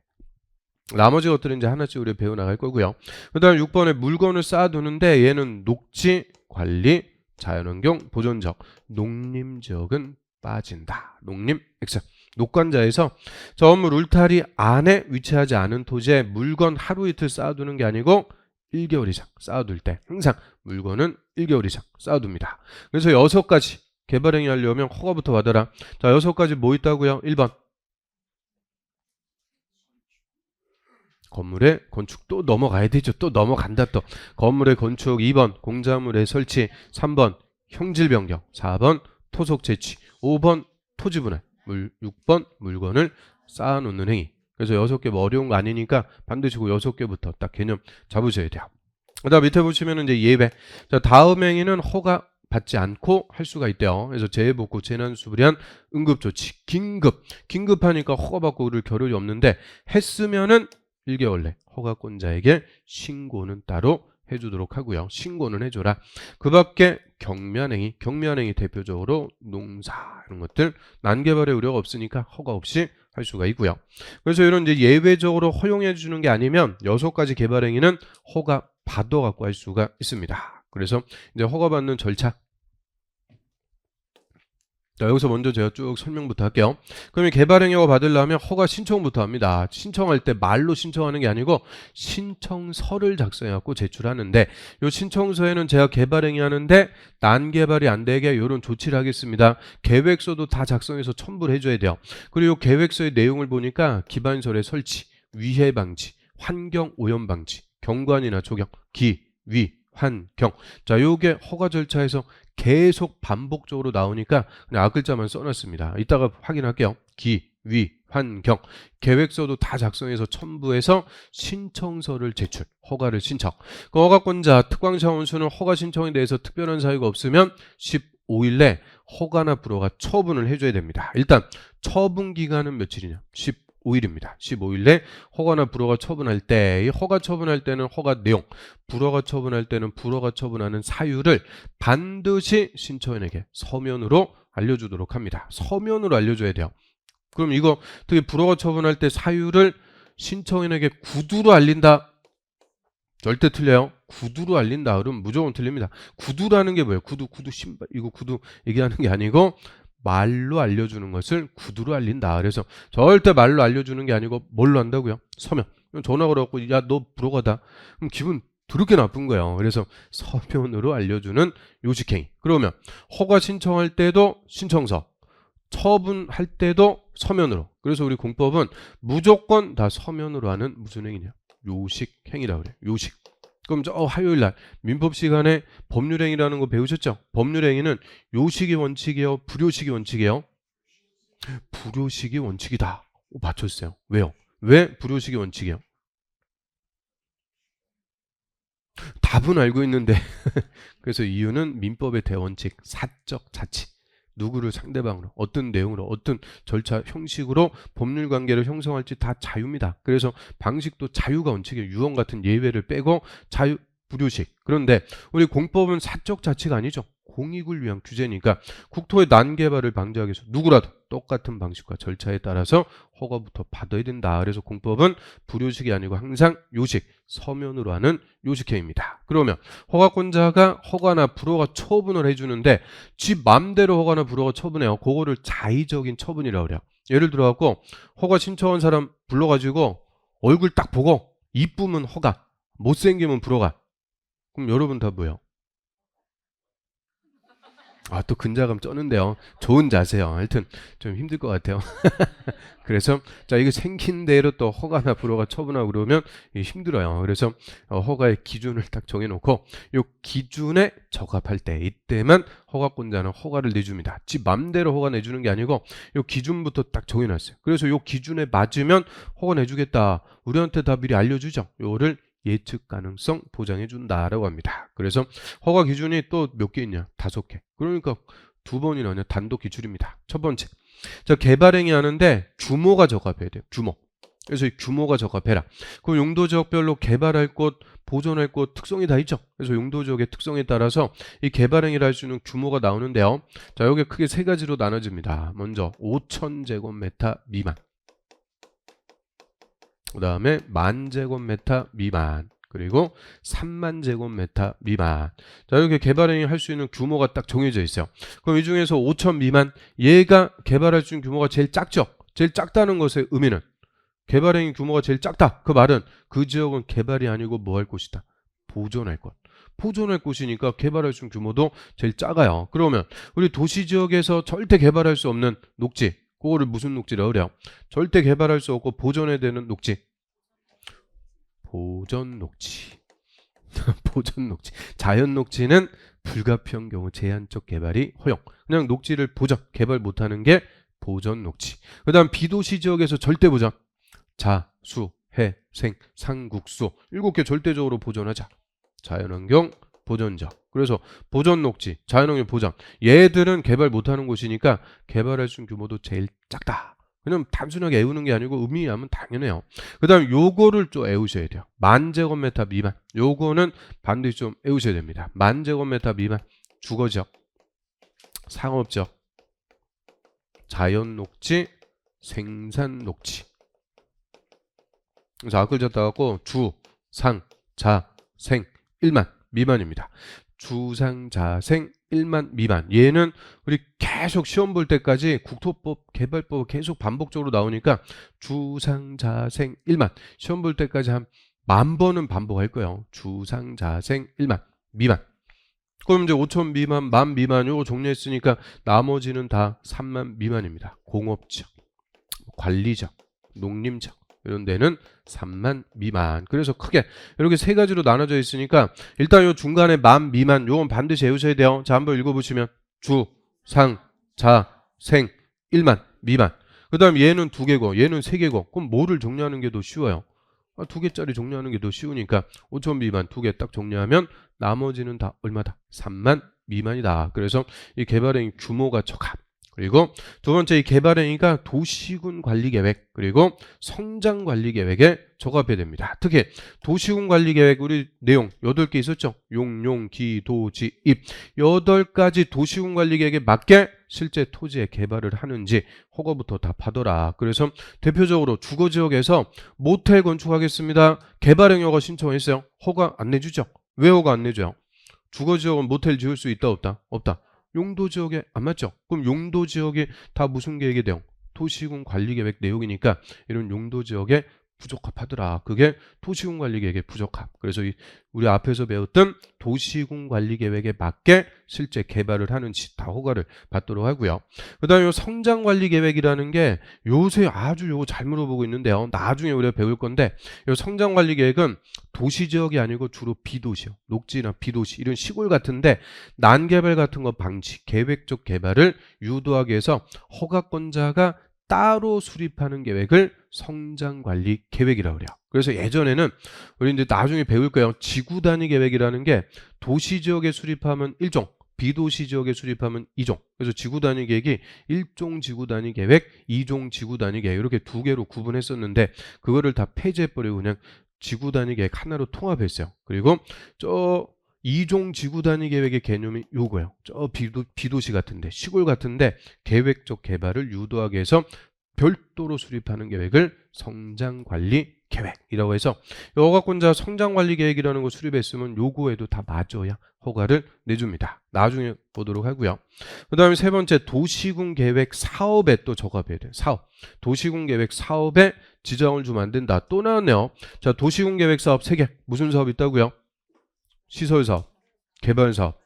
나머지 것들은 이제 하나씩 우리 배워나갈 거고요. 그 다음 6번에 물건을 쌓아두는데 얘는 녹지, 관리, 자연환경, 보존지역, 농림지역은 빠진다. 농림, X. 녹관자에서 저 건물 울타리 안에 위치하지 않은 토지에 물건 하루 이틀 쌓아두는 게 아니고 1개월 이상 쌓아둘 때 항상 물건은 1개월 이상 쌓아둡니다. 그래서 6가지 개발행위 하려면 허가부터 받아라. 자 6가지 뭐 있다고요? 1번 건물의 건축 또 넘어가야 되죠. 또 넘어간다 또. 건물의 건축 2번 공작물의 설치 3번 형질 변경 4번 토속 채취 5번 토지 분할 6번 물건을 쌓아놓는 행위. 그래서 6개 뭐 어려운 거 아니니까 반드시 그 6개부터 딱 개념 잡으셔야 돼요. 그다음 밑에 보시면 이제 예외. 자 다음 행위는 허가 받지 않고 할 수가 있대요. 그래서 재해복구, 재난수리한 응급조치, 긴급하니까 허가받고 그럴 겨를이 없는데 했으면은 1개월 내 허가권자에게 신고는 따로 해주도록 하고요. 신고는 해줘라. 그 밖에 경미한 행위 대표적으로 농사 이런 것들 난개발의 우려가 없으니까 허가 없이 할 수가 있고요. 그래서 이런 이제 예외적으로 허용해 주는 게 아니면 6가지 개발 행위는 허가 받아 갖고 할 수가 있습니다. 그래서 이제 허가받는 절차. 자, 여기서 먼저 제가 쭉 설명부터 할게요. 그러면 개발행위허가 받으려면 허가 신청부터 합니다. 신청할 때 말로 신청하는 게 아니고 신청서를 작성해갖고 제출하는데 이 신청서에는 제가 개발행위 하는데 난개발이 안 되게 이런 조치를 하겠습니다. 계획서도 다 작성해서 첨부를 해줘야 돼요. 그리고 계획서의 내용을 보니까 기반설의 설치, 위해 방지, 환경 오염 방지, 경관이나 조경, 기, 위, 환, 경. 자, 요게 허가 절차에서 계속 반복적으로 나오니까 그냥 앞글자만 써놨습니다. 이따가 확인할게요. 기, 위, 환, 경. 계획서도 다 작성해서 첨부해서 신청서를 제출, 허가를 신청. 그 허가권자, 특광자원수는 허가 신청에 대해서 특별한 사유가 없으면 15일 내 허가나 불허가 처분을 해줘야 됩니다. 일단 처분 기간은 며칠이냐? 15일입니다. 15일 내 허가나 불허가 처분할 때, 이 허가 처분할 때는 허가 내용, 불허가 처분할 때는 불허가 처분하는 사유를 반드시 신청인에게 서면으로 알려주도록 합니다. 서면으로 알려줘야 돼요. 그럼 이거 특히 불허가 처분할 때 사유를 신청인에게 구두로 알린다? 절대 틀려요. 구두로 알린다. 그러면 무조건 틀립니다. 구두라는 게 뭐예요? 구두 신발, 이거 구두 얘기하는 게 아니고 말로 알려주는 것을 구두로 알린다. 그래서 절대 말로 알려주는 게 아니고 뭘로 한다고요? 서면. 전화 걸어갖고 야 너 불허가다. 그럼 기분 더럽게 나쁜 거예요. 그래서 서면으로 알려주는 요식행위. 그러면 허가 신청할 때도 신청서, 처분할 때도 서면으로. 그래서 우리 공법은 무조건 다 서면으로 하는 무슨 행위냐? 요식행위라고 그래요. 요식. 그럼 저 화요일 날 민법 시간에 법률행위라는 거 배우셨죠? 법률행위는 요식이 원칙이에요? 불요식이 원칙이에요? 불요식이 원칙이다. 맞췄어요. 왜요? 왜 불요식이 원칙이에요? 답은 알고 있는데 그래서 이유는 민법의 대원칙, 사적 자치. 누구를 상대방으로, 어떤 내용으로, 어떤 절차, 형식으로 법률 관계를 형성할지 다 자유입니다. 그래서 방식도 자유가 원칙이에요. 유언 같은 예외를 빼고 자유, 불요식. 그런데 우리 공법은 사적 자치가 아니죠. 공익을 위한 규제니까 국토의 난개발을 방지하기 위해서 누구라도 똑같은 방식과 절차에 따라서 허가부터 받아야 된다. 그래서 공법은 불요식이 아니고 항상 요식, 서면으로 하는 요식행위입니다. 그러면 허가권자가 허가나 불허가 처분을 해주는데 지 맘대로 허가나 불허가 처분해요. 그거를 자의적인 처분이라고 그래요. 예를 들어갖고 허가 신청한 사람 불러가지고 얼굴 딱 보고 이쁘면 허가, 못생기면 불허가. 그럼 여러분 다 뭐예요? 아, 또 근자감 쩌는데요. 좋은 자세요. 하여튼 좀 힘들 것 같아요. 그래서 자, 이거 생긴 대로 또 허가나 불허가 처분하고 그러면 이게 힘들어요. 그래서 허가의 기준을 딱 정해놓고 이 기준에 적합할 때 이때만 허가권자는 허가를 내줍니다. 지 맘대로 허가 내주는 게 아니고 이 기준부터 딱 정해놨어요. 그래서 이 기준에 맞으면 허가 내주겠다. 우리한테 다 미리 알려주죠. 요거를 예측 가능성 보장해 준다라고 합니다. 그래서 허가 기준이 또 몇 개 있냐? 5개. 그러니까 2번이나 그냥 단독 기출입니다. 첫 번째. 자, 개발행위 하는데 규모가 적합해야 돼요. 규모. 그래서 이 규모가 적합해라. 그럼 용도 지역별로 개발할 곳, 보존할 곳 특성이 다 있죠. 그래서 용도 지역의 특성에 따라서 이 개발행위를 할 수 있는 규모가 나오는데요. 자, 여기 크게 3가지로 나눠집니다. 먼저 5,000제곱미터 미만. 그 다음에 10,000제곱미터 미만. 그리고 30,000제곱미터 미만. 자, 이렇게 개발행위 할 수 있는 규모가 딱 정해져 있어요. 그럼 이 중에서 5,000 미만, 얘가 개발할 수 있는 규모가 제일 작죠. 제일 작다는 것의 의미는 개발행위 규모가 제일 작다. 그 말은 그 지역은 개발이 아니고 뭐 할 곳이다? 보존할 곳. 보존할 곳이니까 개발할 수 있는 규모도 제일 작아요. 그러면 우리 도시 지역에서 절대 개발할 수 없는 녹지, 그거를 무슨 녹지라고 그래요? 절대 개발할 수 없고 보존해야 되는 녹지. 보존 녹지. 보존 녹지. 자연 녹지는 불가피한 경우 제한적 개발이 허용. 그냥 녹지를 보존, 개발 못하는 게 보존 녹지. 그 다음 비도시 지역에서 절대 보존. 자, 수, 해, 생, 상, 국, 수. 7개 절대적으로 보존하자. 자연환경 보존적. 그래서 보존 녹지, 자연환경 보존. 얘들은 개발 못하는 곳이니까 개발할 수 있는 규모도 제일 작다. 그냥 단순하게 애우는 게 아니고 의미하면 당연해요. 그 다음 요거를 좀 애우셔야 돼요. 10,000제곱미터 미만. 요거는 반드시 좀 애우셔야 됩니다. 10,000제곱미터 미만. 주거지역, 상업지역, 자연녹지, 생산녹지. 그래서 앞글 잡다 갖고 주, 상, 자, 생, 1만 미만입니다. 주, 상, 자, 생, 1만 미만. 얘는 우리 계속 시험 볼 때까지 국토법, 개발법 계속 반복적으로 나오니까 주, 상, 자, 생, 1만. 시험 볼 때까지 한 10,000번은 반복할 거예요. 주, 상, 자, 생, 1만 미만. 그럼 이제 5,000 미만, 10,000 미만 요거 정리했으니까 나머지는 다 3만 미만입니다. 공업지역, 관리지역, 농림지역 이런 데는 3만 미만. 그래서 크게 이렇게 3가지로 나눠져 있으니까 일단 요 중간에 만 미만 요건 반드시 외우셔야 돼요. 자, 한번 읽어보시면 주, 상, 자, 생, 1만 미만. 그 다음 얘는 2개고 얘는 3개고 그럼 뭐를 정리하는 게 더 쉬워요? 2개짜리 정리하는 게 더 쉬우니까 5,000 미만 2개 딱 정리하면 나머지는 다 얼마다? 3만 미만이다. 그래서 이 개발행위 규모가 적합. 그리고 두 번째 이 개발행위가 도시군 관리계획 그리고 성장관리계획에 적합해야 됩니다. 특히 도시군 관리계획 우리 내용 8개 있었죠. 용, 기, 도, 지, 입 8가지 도시군 관리계획에 맞게 실제 토지에 개발을 하는지 허가부터 다 받아라. 그래서 대표적으로 주거지역에서 모텔 건축하겠습니다. 개발행위 허가 신청했어요. 허가 안 내주죠. 왜 허가 안 내줘요? 주거지역은 모텔 지을 수 있다 없다? 없다. 용도지역에 안 맞죠? 그럼 용도지역에 다 무슨 계획이 돼요? 도시군 관리계획 내용이니까 이런 용도지역에 부적합하더라. 그게 도시군관리계획의 부적합. 그래서 우리 앞에서 배웠던 도시군관리계획에 맞게 실제 개발을 하는지 다 허가를 받도록 하고요. 그 다음에 성장관리계획이라는 게 요새 아주 요거 잘 물어보고 있는데요. 나중에 우리가 배울 건데 이 성장관리계획은 도시지역이 아니고 주로 비도시요. 녹지나 비도시 이런 시골 같은데 난개발 같은 거 방지, 계획적 개발을 유도하기 위해서 허가권자가 따로 수립하는 계획을 성장관리 계획이라고 그래요. 그래서 예전에는 우리 이제 나중에 배울 거예요. 지구 단위 계획이라는 게 도시 지역에 수립하면 1종, 비도시 지역에 수립하면 2종. 그래서 지구 단위 계획이 1종 지구 단위 계획, 2종 지구 단위 계획 이렇게 두 개로 구분했었는데 그거를 다 폐지해버리고 그냥 지구 단위 계획 하나로 통합했어요. 그리고 저 2종 지구 단위 계획의 개념이 요거예요. 저 비도시 같은데 시골 같은데 계획적 개발을 유도하기 위해서 별도로 수립하는 계획을 성장관리 계획이라고 해서 허가권자 성장관리 계획이라는 거 수립했으면 요거에도 다 맞아야 허가를 내줍니다. 나중에 보도록 하고요. 그 다음에 세 번째 도시군 계획 사업에 또 적합해야 돼요. 사업. 도시군 계획 사업에 지정을 주면 안 된다. 또 나왔네요. 자, 도시군 계획 사업 3개. 무슨 사업 있다고요? 시설사업, 개발사업,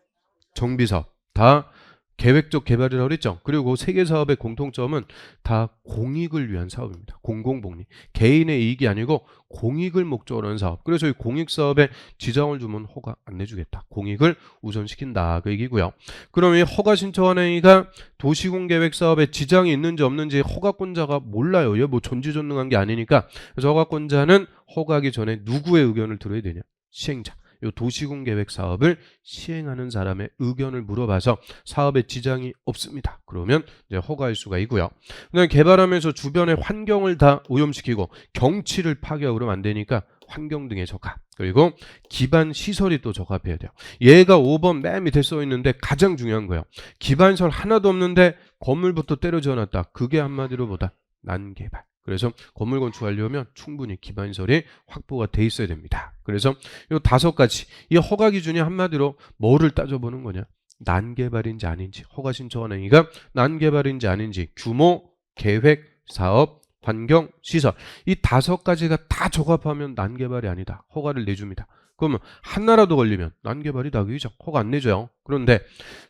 정비사업 다 계획적 개발이라고 그랬죠. 그리고 그 3개 사업의 공통점은 다 공익을 위한 사업입니다. 공공복리. 개인의 이익이 아니고 공익을 목적으로 하는 사업. 그래서 이 공익사업에 지정을 주면 허가 안 내주겠다. 공익을 우선시킨다. 그 얘기고요. 그럼 이 허가 신청하는 애가 도시군계획사업에 지장이 있는지 없는지 허가권자가 몰라요. 얘 뭐 전지전능한 게 아니니까. 그래서 허가권자는 허가하기 전에 누구의 의견을 들어야 되냐? 시행자. 요 도시군 계획 사업을 시행하는 사람의 의견을 물어봐서 사업에 지장이 없습니다. 그러면 이제 허가할 수가 있고요. 그다음에 개발하면서 주변의 환경을 다 오염시키고 경치를 파괴하고 그러면 안 되니까 환경 등의 적합. 그리고 기반 시설이 또 적합해야 돼요. 얘가 5번 맨 밑에 써 있는데 가장 중요한 거예요. 기반시설 하나도 없는데 건물부터 때려 지어놨다. 그게 한마디로 보다 난개발. 그래서 건물 건축하려면 충분히 기반시설이 확보가 돼 있어야 됩니다. 그래서 이 5가지 이 허가 기준이 한마디로 뭐를 따져보는 거냐? 난개발인지 아닌지 허가 신청하는 이가 난개발인지 아닌지 규모, 계획, 사업, 환경, 시설 이 5가지가 다 적합하면 난개발이 아니다. 허가를 내줍니다. 그러면 하나라도 걸리면 난개발이다. 그죠? 허가 안 내줘요. 그런데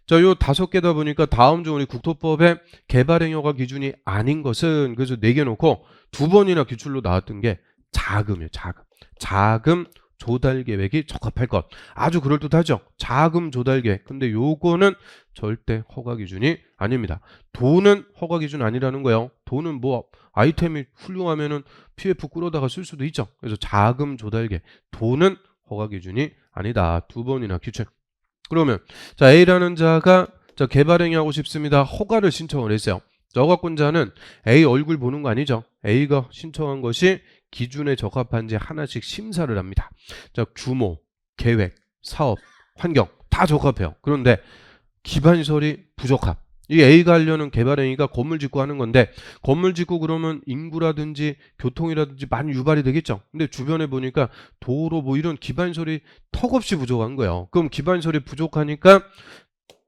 자, 요 5개다 보니까 다음 중 우리 국토법에 개발행 허가 기준이 아닌 것은 그래서 4개 놓고 2번이나 기출로 나왔던 게 자금이에요. 자금 조달 계획이 적합할 것. 아주 그럴듯하죠. 자금 조달 계획. 근데 요거는 절대 허가 기준이 아닙니다. 돈은 허가 기준 아니라는 거예요. 돈은 뭐 아이템이 훌륭하면은 PF 끌어다가 쓸 수도 있죠. 그래서 자금 조달 계획. 돈은 허가 기준이 아니다. 2번이나 기출. 그러면 자, A라는 자가 자, 개발행위 하고 싶습니다. 허가를 신청을 했어요. 허가권자는 A 얼굴 보는 거 아니죠. A가 신청한 것이 기준에 적합한지 하나씩 심사를 합니다. 자, 규모, 계획, 사업, 환경 다 적합해요. 그런데 기반시설이 부적합. 이 A가 하려는 개발행위가 건물 짓고 하는 건데 건물 짓고 그러면 인구라든지 교통이라든지 많이 유발이 되겠죠. 근데 주변에 보니까 도로 뭐 이런 기반시설이 턱없이 부족한 거예요. 그럼 기반시설이 부족하니까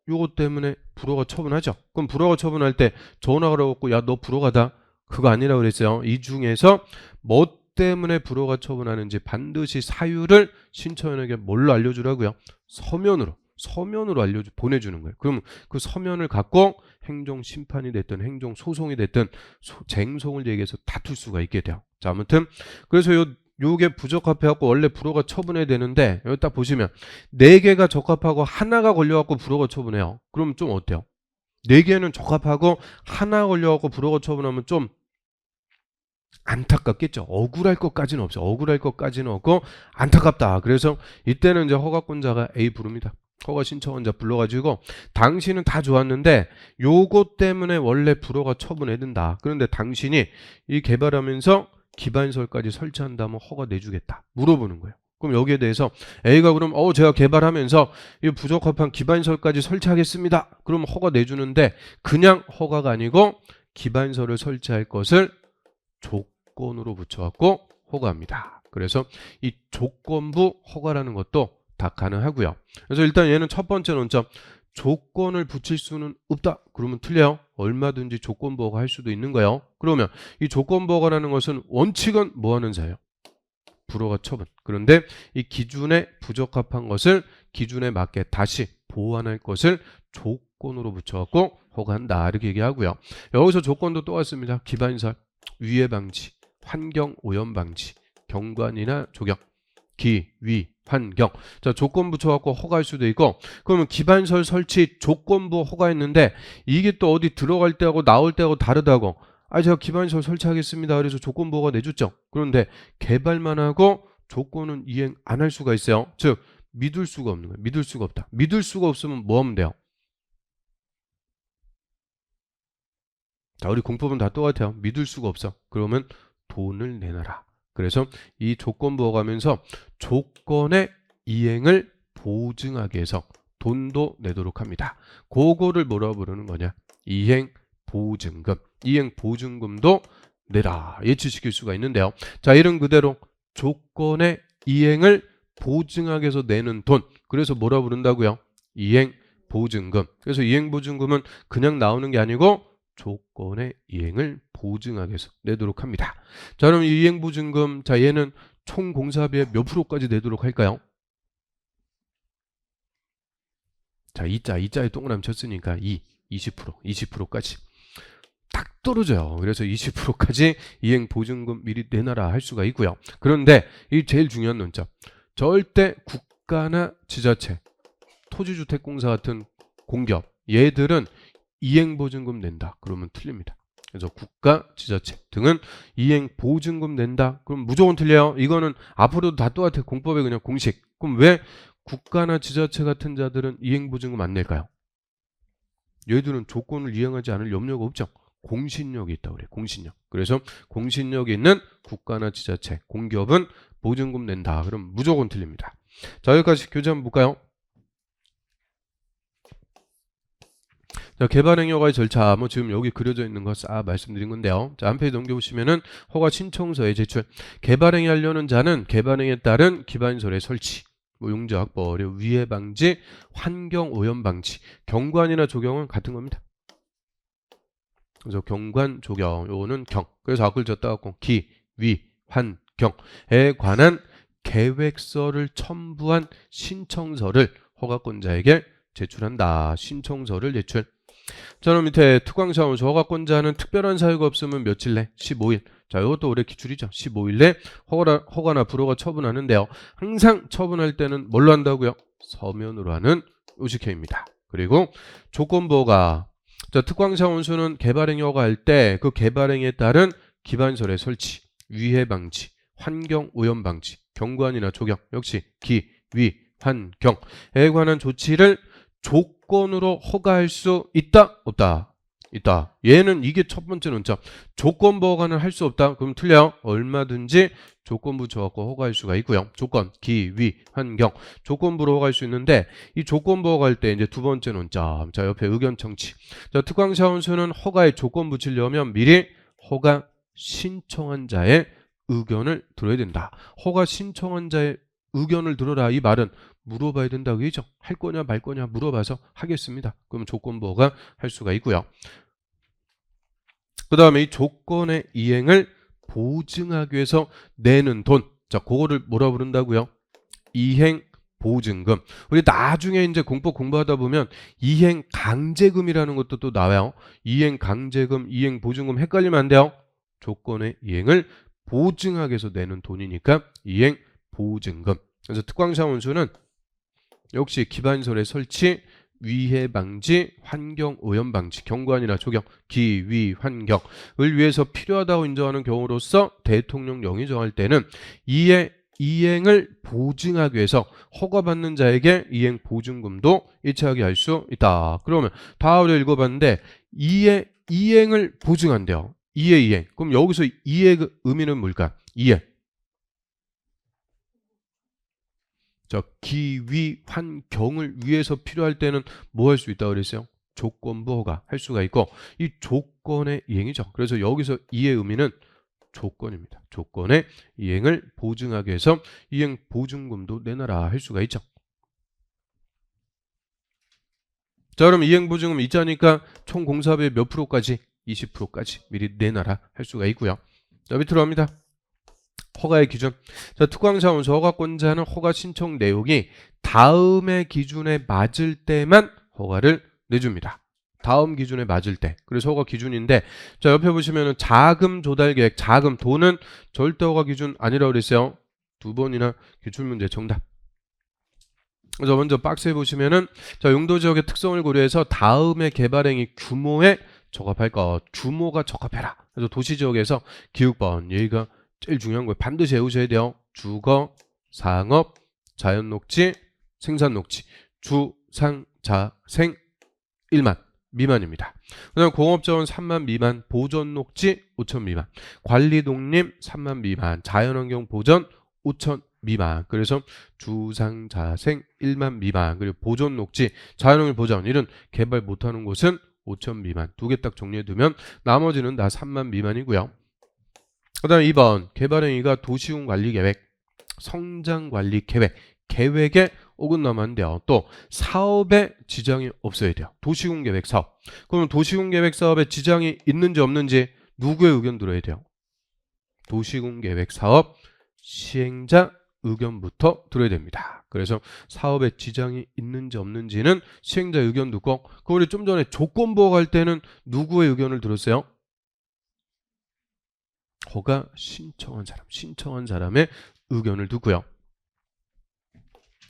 요것 때문에 불허가 처분하죠. 그럼 불허가 처분할 때 전화가 와갖고 야, 너 불허가다. 그거 아니라고 그랬어요. 이 중에서 뭐 때문에 불허가 처분하는지 반드시 사유를 신청인에게 뭘로 알려주라고요? 서면으로 보내주는 거예요. 그럼 그 서면을 갖고 행정심판이 됐든 행정소송이 됐든 쟁송을 얘기해서 다툴 수가 있게 돼요. 자, 아무튼 그래서 요게 부적합해갖고 원래 불허가 처분해야 되는데 여기 딱 보시면 4개가 적합하고 하나가 걸려갖고 불허가 처분해요. 그럼 좀 어때요? 4개는 적합하고 하나 걸려갖고 불허가 처분하면 좀 안타깝겠죠. 억울할 것까지는 없어. 억울할 것까지는 없고 안타깝다. 그래서 이때는 이제 허가권자가 A 부릅니다. 허가 신청원자 불러가지고 당신은 다 좋았는데 요것 때문에 원래 불허가 처분해야 된다. 그런데 당신이 이 개발하면서 기반시설까지 설치한다면 허가 내주겠다. 물어보는 거예요. 그럼 여기에 대해서 A가 그럼 제가 개발하면서 이 부적합한 기반시설까지 설치하겠습니다. 그럼 허가 내주는데 그냥 허가가 아니고 기반시설을 설치할 것을 조건으로 붙여갖고 허가합니다. 그래서 이 조건부 허가라는 것도 다 가능하고요. 그래서 일단 얘는 첫 번째 논점 조건을 붙일 수는 없다. 그러면 틀려요. 얼마든지 조건부호가 할 수도 있는 거예요. 그러면 이 조건부호가라는 것은 원칙은 뭐 하는 자예요? 불허가 처분. 그런데 이 기준에 부적합한 것을 기준에 맞게 다시 보완할 것을 조건으로 붙여갖고 허가한다. 이렇게 얘기하고요. 여기서 조건도 또 왔습니다. 기반시설, 위해 방지, 환경 오염 방지, 경관이나 조경, 기, 위, 환경. 자, 조건 붙여갖고 허가할 수도 있고, 그러면 기반시설 설치 조건부 허가했는데 이게 또 어디 들어갈 때하고 나올 때하고 다르다고. 제가 기반시설 설치하겠습니다. 그래서 조건부가 내줬죠. 그런데 개발만 하고 조건은 이행 안 할 수가 있어요. 즉 믿을 수가 없는 거예요. 믿을 수가 없다. 믿을 수가 없으면 뭐 하면 돼요? 자, 우리 공법은 다 똑같아요. 믿을 수가 없어. 그러면 돈을 내놔라. 그래서 이 조건부가 가면서 조건의 이행을 보증하기 위해서 돈도 내도록 합니다. 그거를 뭐라고 부르는 거냐? 이행 보증금. 이행 보증금도 내라. 예치시킬 수가 있는데요. 자, 이런 그대로 조건의 이행을 보증하기 위해서 내는 돈. 그래서 뭐라 부른다고요? 이행 보증금. 그래서 이행 보증금은 그냥 나오는 게 아니고 조건의 이행을 보증하기 위해서 내도록 합니다. 자, 그럼 이 이행 보증금, 자, 얘는 총 공사비의 몇 프로까지 내도록 할까요? 자, 이자에 동그라미 쳤으니까 20%까지. 딱 떨어져요. 그래서 20%까지 이행 보증금 미리 내놔라 할 수가 있고요. 그런데 이 제일 중요한 논점. 절대 국가나 지자체, 토지주택공사 같은 공기업, 얘들은 이행 보증금 낸다. 그러면 틀립니다. 그래서 국가, 지자체 등은 이행 보증금 낸다. 그럼 무조건 틀려요. 이거는 앞으로도 다 똑같아. 공법의 그냥 공식. 그럼 왜 국가나 지자체 같은 자들은 이행 보증금 안 낼까요? 얘들은 조건을 이행하지 않을 염려가 없죠. 공신력이 있다고 그래. 공신력. 그래서 공신력이 있는 국가나 지자체, 공기업은 보증금 낸다. 그럼 무조건 틀립니다. 자, 여기까지 교재 한번 볼까요? 자, 개발행위허가의 절차, 뭐 지금 여기 그려져 있는 거 싹 말씀드린 건데요. 자, 한 페이지 넘겨보시면은 허가 신청서의 제출. 개발행위 하려는 자는 개발행위에 따른 기반시설의 설치, 뭐 용지 확보, 그리고 위해 방지, 환경 오염 방지, 경관이나 조경은 같은 겁니다. 그래서 경관, 조경, 요거는 경. 그래서 앞을 졌다 갖고 기, 위, 환, 경에 관한 계획서를 첨부한 신청서를 허가권자에게 제출한다. 신청서를 제출. 자, 그럼 밑에 특광사무소 허가권자는 특별한 사유가 없으면 며칠 내? 15일. 자, 이것도 올해 기출이죠. 15일 내 허가나 불허가 처분하는데요. 항상 처분할 때는 뭘로 한다고요? 서면으로 하는 요식행위입니다. 그리고 조건부호가, 자, 특광사원수는 개발행위 허가할 때 그 개발행위에 따른 기반시설의 설치, 위해 방지, 환경 오염 방지, 경관이나 조경, 역시 기, 위, 환, 경에 관한 조치를 조건으로 허가할 수 있다? 없다? 있다. 얘는 이게 첫 번째 논점. 조건부 허가는 할 수 없다. 그럼 틀려요. 얼마든지 조건부 줘갖고 허가할 수가 있고요. 조건, 기, 위, 환경. 조건부로 허가할 수 있는데 이 조건부 허가할 때 이제 두 번째 논점. 자, 옆에 의견 청취. 자, 특광사원수는 허가에 조건 붙이려면 미리 허가 신청한 자의 의견을 들어야 된다. 허가 신청한 자의 의견을 들어라. 이 말은 물어봐야 된다고 얘기죠. 할 거냐 말 거냐 물어봐서 하겠습니다. 그럼 조건부호가 할 수가 있고요. 그 다음에 이 조건의 이행을 보증하기 위해서 내는 돈. 자, 그거를 뭐라 부른다고요? 이행 보증금. 우리 나중에 이제 공법 공부하다 보면 이행 강제금이라는 것도 또 나와요. 이행 강제금, 이행 보증금 헷갈리면 안 돼요. 조건의 이행을 보증하기 위해서 내는 돈이니까 이행 보증금. 그래서 특광사원수는 역시 기반시설의 설치, 위해 방지, 환경 오염 방지, 경관이나 조경, 기, 위, 환경을 위해서 필요하다고 인정하는 경우로서 대통령령이 정할 때는 이행을 보증하기 위해서 허가받는 자에게 이행 보증금도 일체하게 할 수 있다. 그러면 다 우리 읽어봤는데 이행을 보증한대요. 이행. 그럼 여기서 이의 의미는 뭘까? 이행. 자, 기, 위, 환경을 위해서 필요할 때는 뭐 할 수 있다고 그랬어요? 조건부 허가 할 수가 있고 이 조건의 이행이죠. 그래서 여기서 이의 의미는 조건입니다. 조건의 이행을 보증하기 위해서 이행 보증금도 내놔라 할 수가 있죠. 자, 그럼 이행보증금 있자니까 총 공사비의 몇 프로까지? 20%까지 미리 내놔라 할 수가 있고요. 자, 밑으로 갑니다. 허가의 기준. 자, 특광자원수 허가권자는 허가 신청 내용이 다음의 기준에 맞을 때만 허가를 내줍니다. 다음 기준에 맞을 때. 그래서 허가 기준인데, 자, 옆에 보시면은 자금 조달 계획, 자금, 돈은 절대 허가 기준 아니라고 그랬어요. 두 번이나 기출문제 정답. 그래서 먼저 박스에 보시면은, 자, 용도 지역의 특성을 고려해서 다음의 개발행위 규모에 적합할 것. 규모가 적합해라. 그래서 도시 지역에서 기후번, 여기가 제일 중요한 거예요. 반드시 외우셔야 돼요. 주거, 상업, 자연녹지, 생산녹지. 주, 상, 자, 생 1만 미만입니다. 그 다음 공업자원 3만 미만, 보존녹지 5천 미만, 관리독립 3만 미만, 자연환경 보전 5천 미만. 그래서 주상, 자생 1만 미만, 그리고 보존녹지, 자연환경 보전 이런 개발 못하는 곳은 5천 미만. 두 개 딱 정리해두면 나머지는 다 3만 미만이고요. 그 다음 2번 개발행위가 도시군 관리계획, 성장관리계획, 계획에 어긋나면 안 돼요. 또 사업에 지장이 없어야 돼요. 도시군 계획 사업. 그러면 도시군 계획 사업에 지장이 있는지 없는지 누구의 의견 들어야 돼요? 도시군 계획 사업 시행자 의견부터 들어야 됩니다. 그래서 사업에 지장이 있는지 없는지는 시행자 의견 듣고, 그 우리 좀 전에 조건부호 갈 때는 누구의 의견을 들었어요? 허가 신청한 사람의 의견을 듣고요.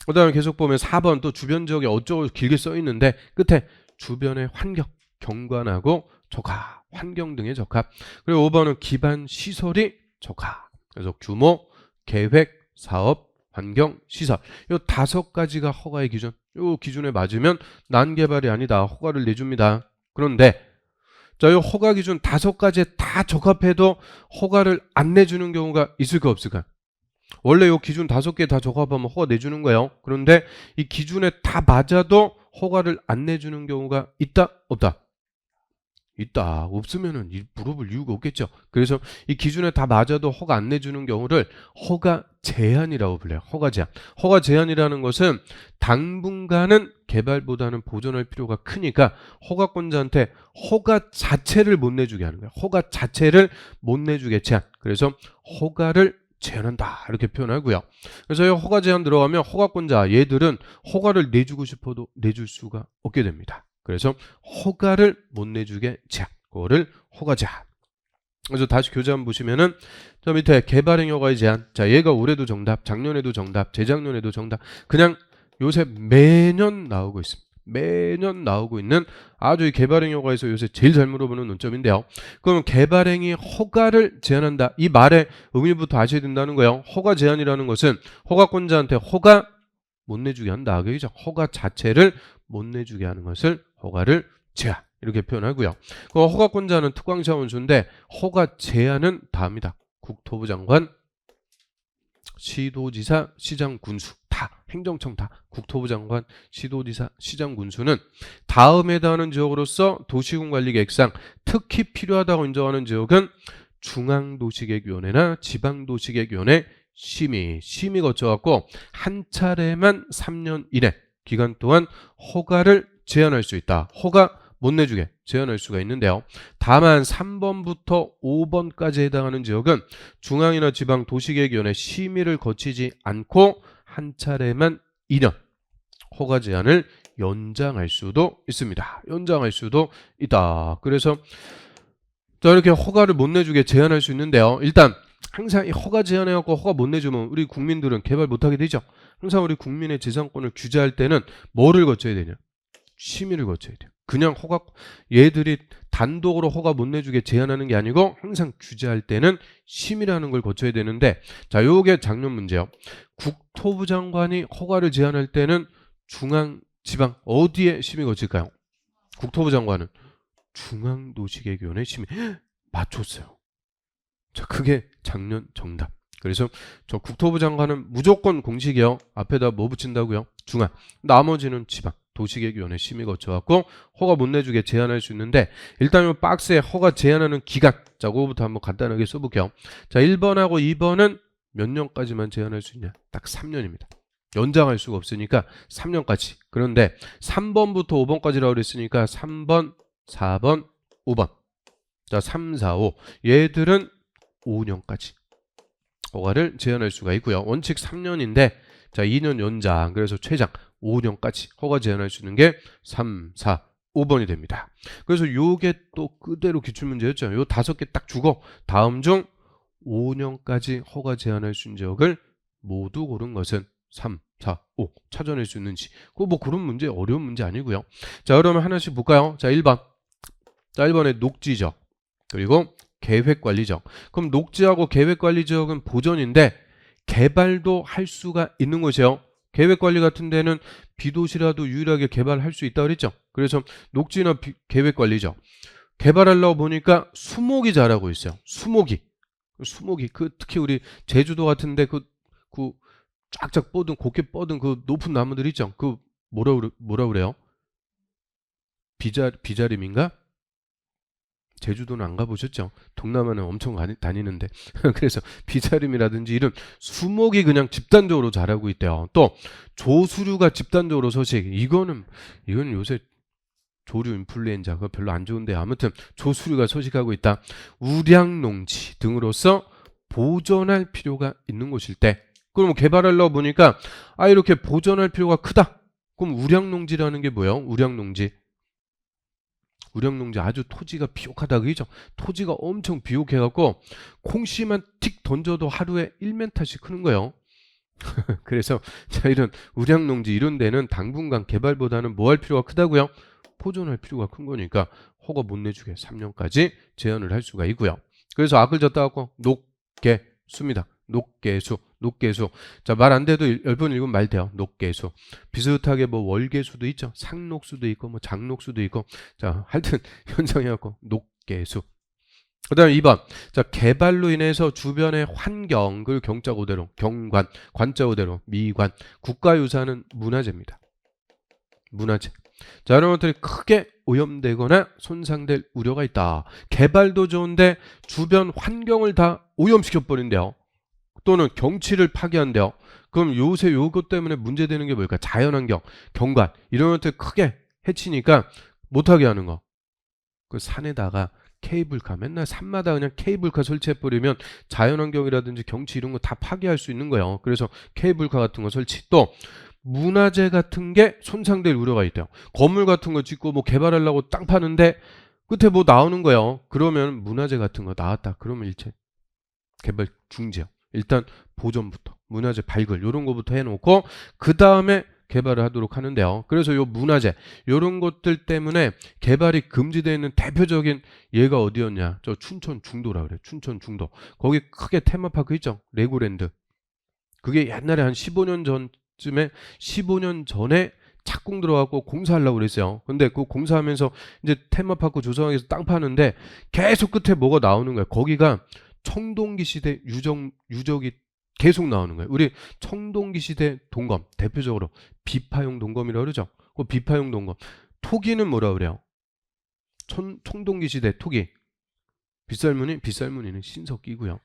그 다음에 계속 보면 4번 또 주변 지역에 어쩌고 길게 써 있는데 끝에 주변의 환경, 경관하고 적합, 환경 등의 적합. 그리고 5번은 기반 시설이 적합. 그래서 규모, 계획, 사업, 환경, 시설. 이 5가지가 허가의 기준. 이 기준에 맞으면 난개발이 아니다. 허가를 내줍니다. 그런데 자, 이 허가 기준 5가지에 다 적합해도 허가를 안 내주는 경우가 있을까 없을까? 원래 이 기준 5개 다 적합하면 허가 내주는 거예요. 그런데 이 기준에 다 맞아도 허가를 안 내주는 경우가 있다? 없다? 있다. 없으면은 물어볼 이유가 없겠죠. 그래서 이 기준에 다 맞아도 허가 안 내주는 경우를 허가 제한이라고 불러요. 허가 제한. 허가 제한이라는 것은 당분간은 개발보다는 보존할 필요가 크니까 허가권자한테 허가 자체를 못 내주게 하는 거예요. 허가 자체를 못 내주게 제한. 그래서 허가를 제한한다 이렇게 표현하고요. 그래서 이 허가 제한 들어가면 허가권자 얘들은 허가를 내주고 싶어도 내줄 수가 없게 됩니다. 그래서 허가를 못 내주게 제한, 그거를 허가 제한. 그래서 다시 교재 한번 보시면은 저 밑에 개발행위 허가의 제한. 자, 얘가 올해도 정답, 작년에도 정답, 재작년에도 정답. 그냥 요새 매년 나오고 있습니다. 매년 나오고 있는 아주 이 개발행위 허가에서 요새 제일 잘 물어보는 논점인데요. 그럼 개발행위 허가를 제한한다. 이 말의 의미부터 아셔야 된다는 거예요. 허가 제한이라는 것은 허가권자한테 허가 못 내주게 한다. 그죠? 허가 자체를 못 내주게 하는 것을 허가를 제한 이렇게 표현하고요. 그 허가권자는 특광자원수인데 허가 제한은 다합니다. 국토부 장관, 시도지사, 시장, 군수 다 행정청 다 국토부 장관, 시도지사, 시장, 군수는 다음에 해당하는 지역으로서 도시군관리계획상 특히 필요하다고 인정하는 지역은 중앙도시계획위원회나 지방도시계획위원회 심의 거쳐갖고 한 차례만 3년 이내 기간 동안 허가를 제한할 수 있다. 허가 못 내주게 제한할 수가 있는데요. 다만 3번부터 5번까지 해당하는 지역은 중앙이나 지방 도시계획위원회 심의를 거치지 않고 한 차례만 2년 허가 제한을 연장할 수도 있습니다. 연장할 수도 있다. 그래서 자, 이렇게 허가를 못 내주게 제한할 수 있는데요. 일단 항상 이 허가 제한해갖고 허가 못 내주면 우리 국민들은 개발 못하게 되죠. 항상 우리 국민의 재산권을 규제할 때는 뭐를 거쳐야 되냐? 심의를 거쳐야 돼요. 그냥 허가, 얘들이 단독으로 허가 못 내주게 제한하는 게 아니고 항상 규제할 때는 심의라는 걸 거쳐야 되는데, 자, 요게 작년 문제요. 국토부 장관이 허가를 제한할 때는 중앙, 지방 어디에 심의 거칠까요? 국토부 장관은 중앙도시계획위원회 심의. 맞췄어요. 자, 그게 작년 정답. 그래서 저 국토부 장관은 무조건 공식이요. 앞에다 뭐 붙인다고요? 중앙. 나머지는 지방. 도시계획위원회 심의 거쳐갖고 허가 못 내주게 제한할 수 있는데, 일단 이 박스에 허가 제한하는 기간. 자, 그거부터 한번 간단하게 써볼게요. 자, 1번하고 2번은 몇 년까지만 제한할 수 있냐? 딱 3년입니다. 연장할 수가 없으니까 3년까지. 그런데 3번부터 5번까지라고 그랬으니까 3번, 4번, 5번. 자, 3, 4, 5. 얘들은 5년까지 허가를 제한할 수가 있고요. 원칙 3년인데 자, 2년 연장. 그래서 최장 5년까지 허가 제한할 수 있는 게 3, 4, 5번이 됩니다. 그래서 요게 또 그대로 기출문제였죠. 요 5개 딱 주고 다음 중 5년까지 허가 제한할 수 있는 지역을 모두 고른 것은 3, 4, 5 찾아낼 수 있는지. 뭐 그런 문제 어려운 문제 아니고요. 자, 그러면 하나씩 볼까요? 자, 1번. 자, 1번에 녹지적 그리고 계획관리적. 그럼 녹지하고 계획관리적은 보전인데 개발도 할 수가 있는 곳이에요. 계획관리 같은 데는 비도시라도 유일하게 개발할 수 있다고 그랬죠. 그래서 녹지나 계획관리적. 개발하려고 보니까 수목이 잘하고 있어요. 수목이 그 특히 우리 제주도 같은데 그 쫙쫙 뻗은 곱게 뻗은 그 높은 나무들 있죠. 그 뭐라 그래요? 비자림인가? 제주도는 안 가보셨죠? 동남아는 엄청 다니는데 그래서 비자림이라든지 이런 수목이 그냥 집단적으로 자라고 있대요. 또 조수류가 집단적으로 서식. 이건 요새 조류 인플루엔자가 별로 안 좋은데 아무튼 조수류가 서식하고 있다. 우량농지 등으로서 보존할 필요가 있는 곳일 때 그럼 개발하려고 보니까 이렇게 보존할 필요가 크다. 그럼 우량농지라는 게 뭐예요? 우량농지 아주 토지가 비옥하다 그죠? 토지가 엄청 비옥해갖고 콩씨만 틱 던져도 하루에 1m씩 크는 거예요. 그래서 자, 이런 우량농지 이런 데는 당분간 개발보다는 뭐 할 필요가 크다고요? 보존할 필요가 큰 거니까 허가 못 내주게 3년까지 제한을 할 수가 있고요. 그래서 악을 졌다 갖고 녹개수입니다. 녹개수. 자, 말 안 돼도 10번 읽으면 말 돼요. 녹개수. 비슷하게 뭐 월개수도 있죠. 상록수도 있고 뭐 장록수도 있고. 자, 하여튼 현상이었고 녹개수. 그 다음에 2번. 자, 개발로 인해서 주변의 환경, 그리고 경자 그대로, 경관, 관자 그대로, 미관, 국가유산은 문화재입니다. 문화재. 자, 이런 것들이 크게 오염되거나 손상될 우려가 있다. 개발도 좋은데 주변 환경을 다 오염시켜버린대요. 또는 경치를 파괴한대요. 그럼 요새 요것 때문에 문제되는 게 뭘까? 자연환경, 경관 이런 것들 크게 해치니까 못하게 하는 거. 그 산에다가 케이블카 맨날 산마다 그냥 케이블카 설치해버리면 자연환경이라든지 경치 이런 거 다 파괴할 수 있는 거예요. 그래서 케이블카 같은 거 설치. 또 문화재 같은 게 손상될 우려가 있대요. 건물 같은 거 짓고 뭐 개발하려고 땅 파는데 끝에 뭐 나오는 거예요. 그러면 문화재 같은 거 나왔다. 그러면 일체 개발 중지요. 일단 보존부터 문화재 발굴 이런 거부터 해놓고 그 다음에 개발을 하도록 하는데요. 그래서 요 문화재 이런 것들 때문에 개발이 금지되어 있는 대표적인 예가 어디였냐? 저 춘천 중도라 그래. 춘천 중도. 거기 크게 테마파크 있죠. 레고랜드. 그게 옛날에 한 15년 전쯤에 15년 전에 착공 들어가고 공사하려고 그랬어요. 근데 그 공사하면서 이제 테마파크 조성하기 위해서 땅 파는데 계속 끝에 뭐가 나오는 거예요. 거기가 청동기 시대 유적이 계속 나오는 거예요. 우리 청동기 시대 동검 대표적으로 비파용 동검이라고 그러죠. 그 비파용 동검. 토기는 뭐라 그래요? 청동기 시대 토기. 빗살무늬는 신석기고요.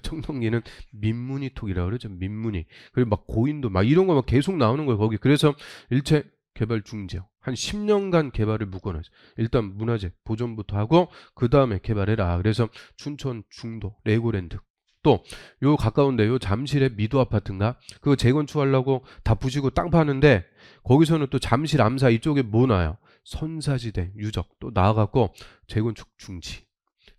청동기는 민무늬 톡이라고 그러죠. 민무늬. 그리고 막 고인도 막 이런 거 막 계속 나오는 거예요. 거기. 그래서 일체 개발 중지요. 한 10년간 개발을 묶어놨어요. 일단 문화재 보존부터 하고 그 다음에 개발해라. 그래서 춘천 중도 레고랜드. 또 요 가까운데 요 잠실의 미도 아파트인가? 그거 재건축하려고 다 부시고 땅 파는데 거기서는 또 잠실 암사 이쪽에 뭐 나요? 선사지대 유적 또 나와갖고 재건축 중지.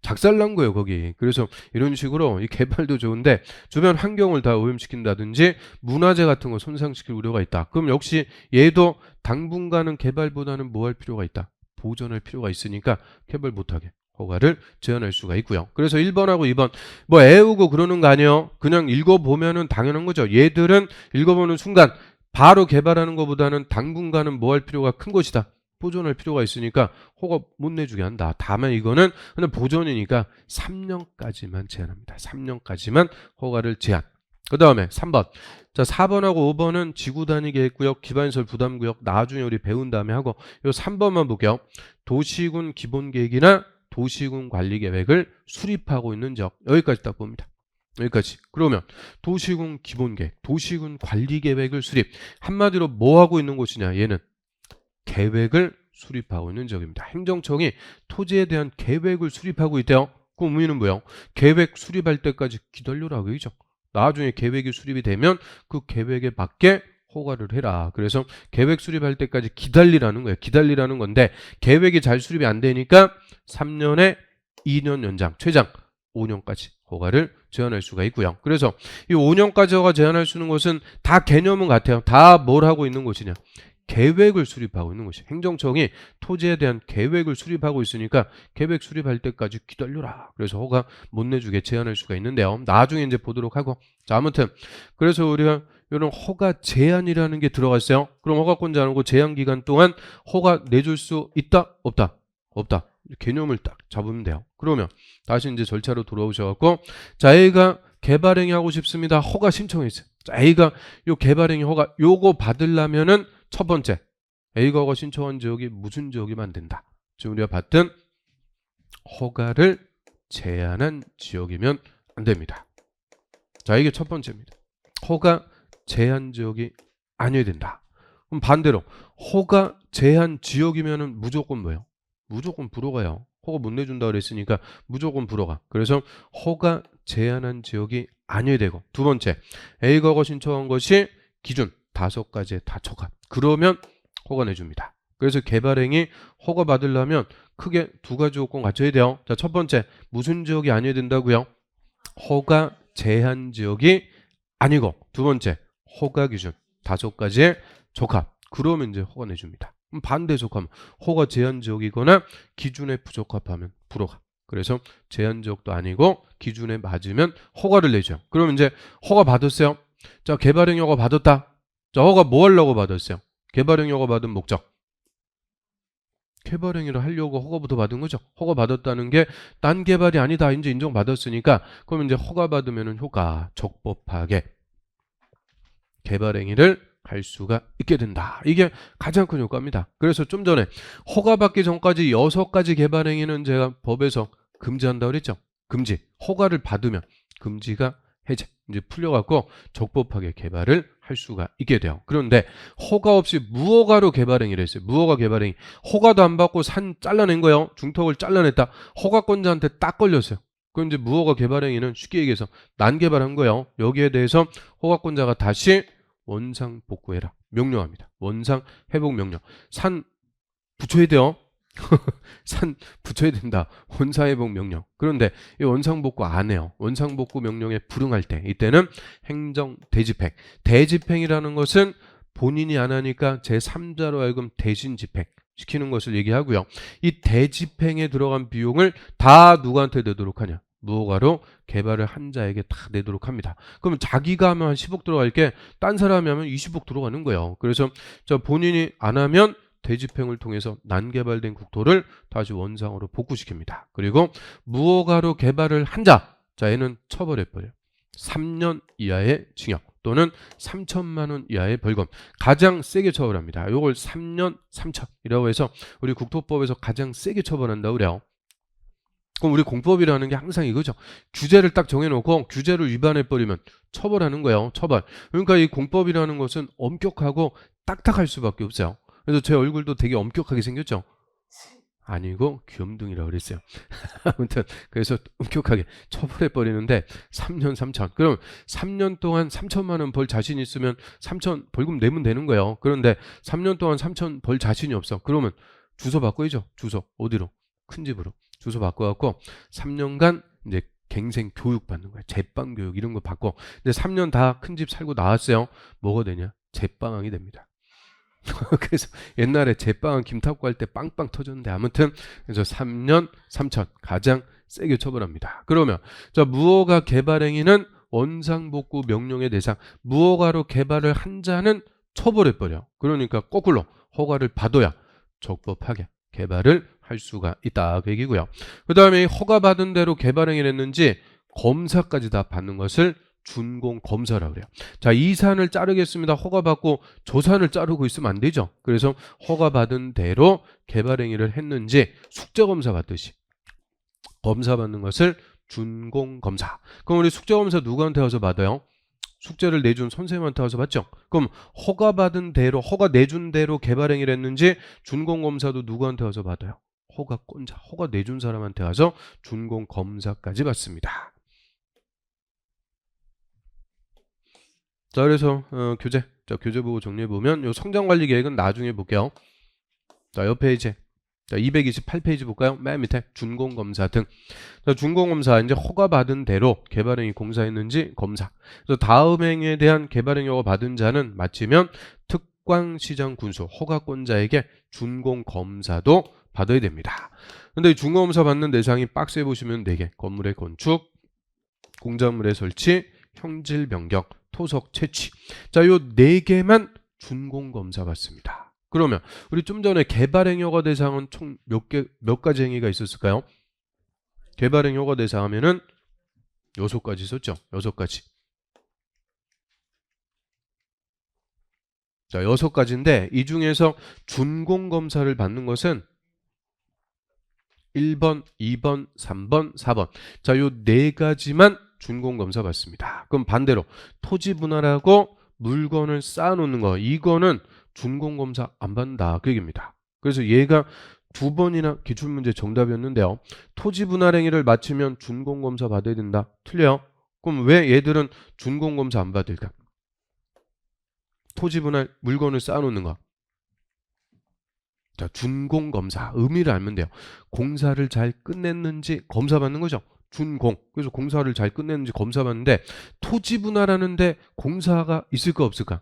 작살난 거예요 거기. 그래서 이런 식으로 이 개발도 좋은데 주변 환경을 다 오염시킨다든지 문화재 같은 거 손상시킬 우려가 있다. 그럼 역시 얘도 당분간은 개발보다는 뭐 할 필요가 있다. 보존할 필요가 있으니까 개발 못하게 허가를 제한할 수가 있고요. 그래서 1번하고 2번 뭐 애우고 그러는 거 아니에요. 그냥 읽어보면은 당연한 거죠. 얘들은 읽어보는 순간 바로 개발하는 것보다는 당분간은 뭐 할 필요가 큰 것이다. 보존할 필요가 있으니까 허가 못 내주게 한다. 다만 이거는 그냥 보존이니까 3년까지만 제한합니다. 3년까지만 허가를 제한. 그 다음에 3번. 자, 4번하고 5번은 지구단위 계획구역, 기반시설 부담구역 나중에 우리 배운 다음에 하고 요 3번만 볼게요. 도시군 기본계획이나 도시군 관리계획을 수립하고 있는 지역. 여기까지 딱 봅니다. 여기까지. 그러면 도시군 기본계획, 도시군 관리계획을 수립. 한마디로 뭐 하고 있는 곳이냐? 얘는 계획을 수립하고 있는 지역입니다. 행정청이 토지에 대한 계획을 수립하고 있대요. 그 의미는 뭐예요? 계획 수립할 때까지 기다려라 그죠? 나중에 계획이 수립이 되면 그 계획에 맞게 허가를 해라. 그래서 계획 수립할 때까지 기다리라는 거예요. 기다리라는 건데 계획이 잘 수립이 안 되니까 3년에 2년 연장, 최장 5년까지 허가를 제한할 수가 있고요. 그래서 이 5년까지 허가 제한할 수 있는 것은 다 개념은 같아요. 다 뭘 하고 있는 곳이냐? 계획을 수립하고 있는 것이 행정청이 토지에 대한 계획을 수립하고 있으니까 계획 수립할 때까지 기다려라. 그래서 허가 못 내주게 제한할 수가 있는데요. 나중에 이제 보도록 하고. 자, 아무튼 그래서 우리가 이런 허가 제한이라는 게 들어갔어요. 그럼 허가권자는 그 제한 기간 동안 허가 내줄 수 있다? 없다? 없다. 개념을 딱 잡으면 돼요. 그러면 다시 이제 절차로 돌아오셔갖고 자, A가 개발행위 하고 싶습니다. 허가 신청했어요. 자, A가 요 개발행위 허가 요거 받으려면은 첫 번째, A가 허가 신청한 지역이 무슨 지역이면 된다. 지금 우리가 봤던 허가를 제한한 지역이면 안 됩니다. 자, 이게 첫 번째입니다. 허가 제한 지역이 아니어야 된다. 그럼 반대로 허가 제한 지역이면은 무조건 뭐예요? 무조건 불허가요. 허가 못 내준다 그랬으니까 무조건 불허가. 그래서 허가 제한한 지역이 아니어야 되고 두 번째, A가 허가 신청한 것이 기준 5가지에 다 적합. 그러면 허가 내줍니다. 그래서 개발행위 허가 받으려면 크게 2가지 조건 갖춰야 돼요. 자, 첫 번째, 무슨 지역이 아니어야 된다고요? 허가 제한 지역이 아니고 두 번째, 허가 기준 5가지에 적합. 그러면 이제 허가 내줍니다. 반대 적합하면 허가 제한 지역이거나 기준에 부적합하면 불허가. 그래서 제한 지역도 아니고 기준에 맞으면 허가를 내죠. 그러면 이제 허가 받았어요. 자, 개발행위 허가 받았다. 자, 허가 뭐 하려고 받았어요? 개발행위 허가 받은 목적. 개발행위를 하려고 허가부터 받은 거죠. 허가 받았다는 게 딴 개발이 아니다. 이제 인정받았으니까 그럼 이제 허가 받으면 효과 적법하게 개발행위를 할 수가 있게 된다. 이게 가장 큰 효과입니다. 그래서 좀 전에 허가 받기 전까지 6가지 개발행위는 제가 법에서 금지한다고 그랬죠. 금지. 허가를 받으면 금지가 해제. 이제 풀려갖고 적법하게 개발을 할 수가 있게 돼요. 그런데 허가 없이 무허가로 개발행위를 했어요. 무허가 개발행위. 허가도 안 받고 산 잘라낸 거예요. 중턱을 잘라냈다. 허가권자한테 딱 걸렸어요. 그럼 이제 무허가 개발행위는 쉽게 얘기해서 난개발한 거예요. 여기에 대해서 허가권자가 다시 원상 복구해라. 명령합니다. 원상 회복 명령. 산 붙여야 돼요. 산 붙여야 된다. 원상회복 명령. 그런데 이 원상복구 안 해요. 원상복구 명령에 불응할 때 이때는 행정 대집행. 대집행이라는 것은 본인이 안 하니까 제3자로 하여금 대신 집행 시키는 것을 얘기하고요. 이 대집행에 들어간 비용을 다 누구한테 내도록 하냐? 무허가로 개발을 한 자에게 다 내도록 합니다. 그러면 자기가 하면 한 10억 들어갈 게 딴 사람이 하면 20억 들어가는 거예요. 그래서 본인이 안 하면 대집행을 통해서 난개발된 국토를 다시 원상으로 복구시킵니다. 그리고 무허가로 개발을 한 자, 얘는 처벌해버려요. 3년 이하의 징역 또는 3천만 원 이하의 벌금. 가장 세게 처벌합니다. 이걸 3년 3천이라고 해서 우리 국토법에서 가장 세게 처벌한다고 그래요. 그럼 우리 공법이라는 게 항상 이거죠. 규제를 딱 정해놓고 규제를 위반해버리면 처벌하는 거예요. 처벌. 그러니까 이 공법이라는 것은 엄격하고 딱딱할 수밖에 없어요. 그래서 제 얼굴도 되게 엄격하게 생겼죠? 아니고 귀염둥이라고 그랬어요. 아무튼 그래서 엄격하게 처벌해버리는데 3년 3천. 그럼 3년 동안 3천만 원 벌 자신 있으면 3천 벌금 내면 되는 거예요. 그런데 3년 동안 3천 벌 자신이 없어. 그러면 주소 바꿔야죠. 주소. 어디로? 큰 집으로. 주소 바꿔갖고 3년간 이제 갱생 교육 받는 거예요. 제빵 교육 이런 거 받고. 근데 3년 다 큰 집 살고 나왔어요. 뭐가 되냐? 제빵왕이 됩니다. 그래서 옛날에 제빵은 김탁구 할 때 빵빵 터졌는데 아무튼 그래서 3년 3천 가장 세게 처벌합니다. 그러면 무허가 개발행위는 원상복구 명령의 대상. 무허가로 개발을 한 자는 처벌해버려. 그러니까 거꾸로 허가를 받아야 적법하게 개발을 할 수가 있다 그 얘기고요. 그 다음에 허가받은 대로 개발행위를 했는지 검사까지 다 받는 것을 준공 검사라고 그래요. 자, 이 산을 자르겠습니다. 허가받고 저 산을 자르고 있으면 안 되죠. 그래서 허가받은 대로 개발행위를 했는지 숙제검사 받듯이 검사 받는 것을 준공검사. 그럼 우리 숙제검사 누구한테 와서 받아요? 숙제를 내준 선생님한테 와서 받죠. 그럼 허가받은 대로, 허가 내준 대로 개발행위를 했는지 준공검사도 누구한테 와서 받아요? 허가권자, 허가 내준 사람한테 와서 준공검사까지 받습니다. 자, 그래서 교재, 자, 교재 보고 정리해보면 요 성장관리계획은 나중에 볼게요. 자, 옆에 이제 228페이지 볼까요? 맨 밑에 준공검사 등. 자, 준공검사 이제 허가받은 대로 개발행위 공사했는지 검사. 그래서 다음 행위에 대한 개발행위 허가 받은 자는 마치면 특광시장 군수 허가권자에게 준공검사도 받아야 됩니다. 근데 준공검사 받는 대상이 박스에 보시면 4개. 건물의 건축, 공작물의 설치, 형질 변경, 토석 채취. 자, 요 4개만 준공검사 받습니다. 그러면 우리 좀 전에 개발행위 허가 대상은 총 몇 가지 행위가 있었을까요? 개발행위 허가 대상 하면은 6가지 있었죠. 6가지. 자, 6가지인데 이 중에서 준공검사를 받는 것은 1번, 2번, 3번, 4번. 자, 요 4가지만 준공검사 받습니다. 그럼 반대로 토지 분할하고 물건을 쌓아놓는 거, 이거는 준공검사 안 받는다 그 얘기입니다. 그래서 얘가 2번이나 기출문제 정답이었는데요. 토지 분할 행위를 마치면 준공검사 받아야 된다. 틀려요. 그럼 왜 얘들은 준공검사 안 받을까? 토지 분할 물건을 쌓아놓는 거. 자, 준공검사 의미를 알면 돼요. 공사를 잘 끝냈는지 검사받는 거죠. 준공. 그래서 공사를 잘 끝냈는지 검사받는데 토지 분할하는데 공사가 있을까 없을까?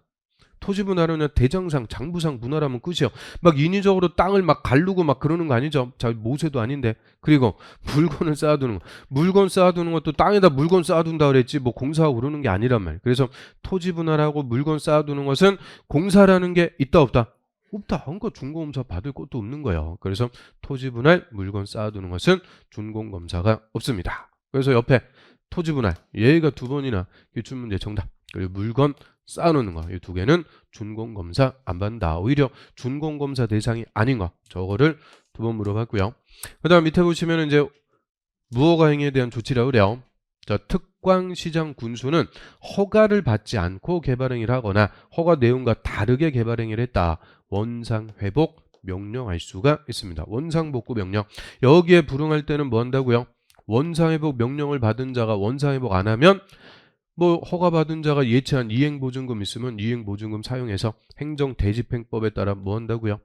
토지 분할은 대장상, 장부상 분할하면 끝이요. 막 인위적으로 땅을 막 가르고 막 그러는 거 아니죠. 자, 모세도 아닌데. 그리고 물건을 쌓아두는 거. 물건 쌓아두는 것도 땅에다 물건 쌓아둔다 그랬지 뭐 공사하고 그러는 게 아니란 말이에요. 그래서 토지 분할하고 물건 쌓아두는 것은 공사라는 게 있다 없다? 없다. 그러니까 준공검사 받을 것도 없는 거예요. 그래서 토지 분할, 물건 쌓아두는 것은 준공검사가 없습니다. 그래서 옆에 토지 분할, 얘가 2번이나 기출문제 정답. 그리고 물건 쌓아놓는 거, 이 2개는 준공검사 안 받는다. 오히려 준공검사 대상이 아닌 거, 저거를 2번 물어봤고요. 그 다음 밑에 보시면 이제 무허가 행위에 대한 조치라고 그래요. 자, 특광시장 군수는 허가를 받지 않고 개발행위를 하거나 허가 내용과 다르게 개발행위를 했다. 원상회복 명령할 수가 있습니다. 원상복구 명령. 여기에 불응할 때는 뭐 한다고요? 원상회복 명령을 받은 자가 원상회복 안 하면 뭐 허가받은 자가 예치한 이행보증금 있으면 이행보증금 사용해서 행정대집행법에 따라 뭐 한다고요?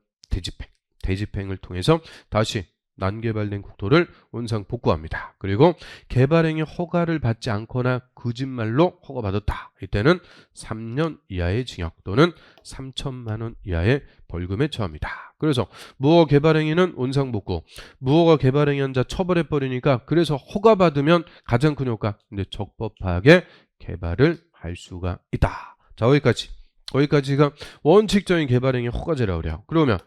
대집행을 통해서 다시 난개발된 국토를 원상 복구합니다. 그리고 개발행위 허가를 받지 않거나 거짓말로 허가받았다. 이때는 3년 이하의 징역 또는 3천만 원 이하의 벌금에 처합니다. 그래서 무허가 개발행위는 원상 복구, 무허가 개발행위한 자 처벌해버리니까 그래서 허가받으면 가장 큰 효과, 근데 적법하게 개발을 할 수가 있다. 자, 거기까지가 원칙적인 개발행위 허가제라고 그래요. 그러면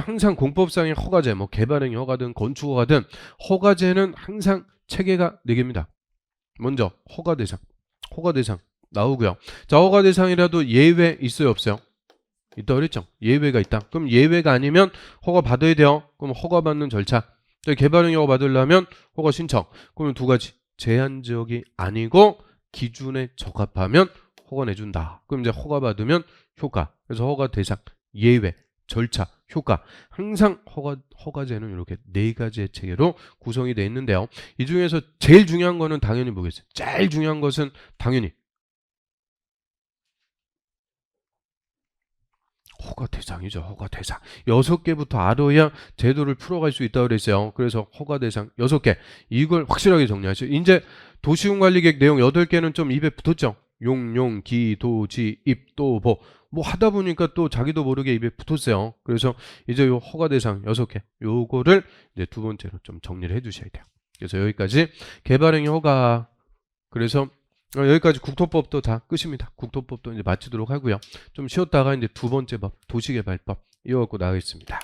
항상 공법상의 허가제, 뭐 개발행위 허가든 건축허가든 허가제는 항상 체계가 4개입니다. 먼저 허가대상 나오고요. 자, 허가대상이라도 예외 있어요 없어요? 있다 그랬죠. 예외가 있다. 그럼 예외가 아니면 허가 받아야 돼요. 그럼 허가 받는 절차. 개발행위 허가 받으려면 허가 신청. 그러면 2가지. 제한지역이 아니고 기준에 적합하면 허가 내준다. 그럼 이제 허가 받으면 효과. 그래서 허가 대상, 예외, 절차, 효과. 항상 허가제는 이렇게 4가지의 체계로 구성이 되어 있는데요. 이 중에서 제일 중요한 거는 당연히 뭐겠어요? 제일 중요한 것은 당연히 허가 대상이죠. 허가 대상. 6개부터 알아야 제도를 풀어갈 수 있다고 그랬어요. 그래서 허가 대상 6개. 이걸 확실하게 정리하시죠. 이제 도시군관리계획 내용 8개는 좀 입에 붙었죠. 용, 기, 도, 지, 입, 도, 보. 뭐 하다 보니까 또 자기도 모르게 입에 붙었어요. 그래서 이제 요 허가 대상 6개. 요거를 이제 2번째로 좀 정리를 해 두셔야 돼요. 그래서 여기까지 개발행위 허가. 그래서 여기까지 국토법도 다 끝입니다. 국토법도 이제 마치도록 하고요. 좀 쉬었다가 이제 2번째 법, 도시개발법 이어갖고 나가겠습니다.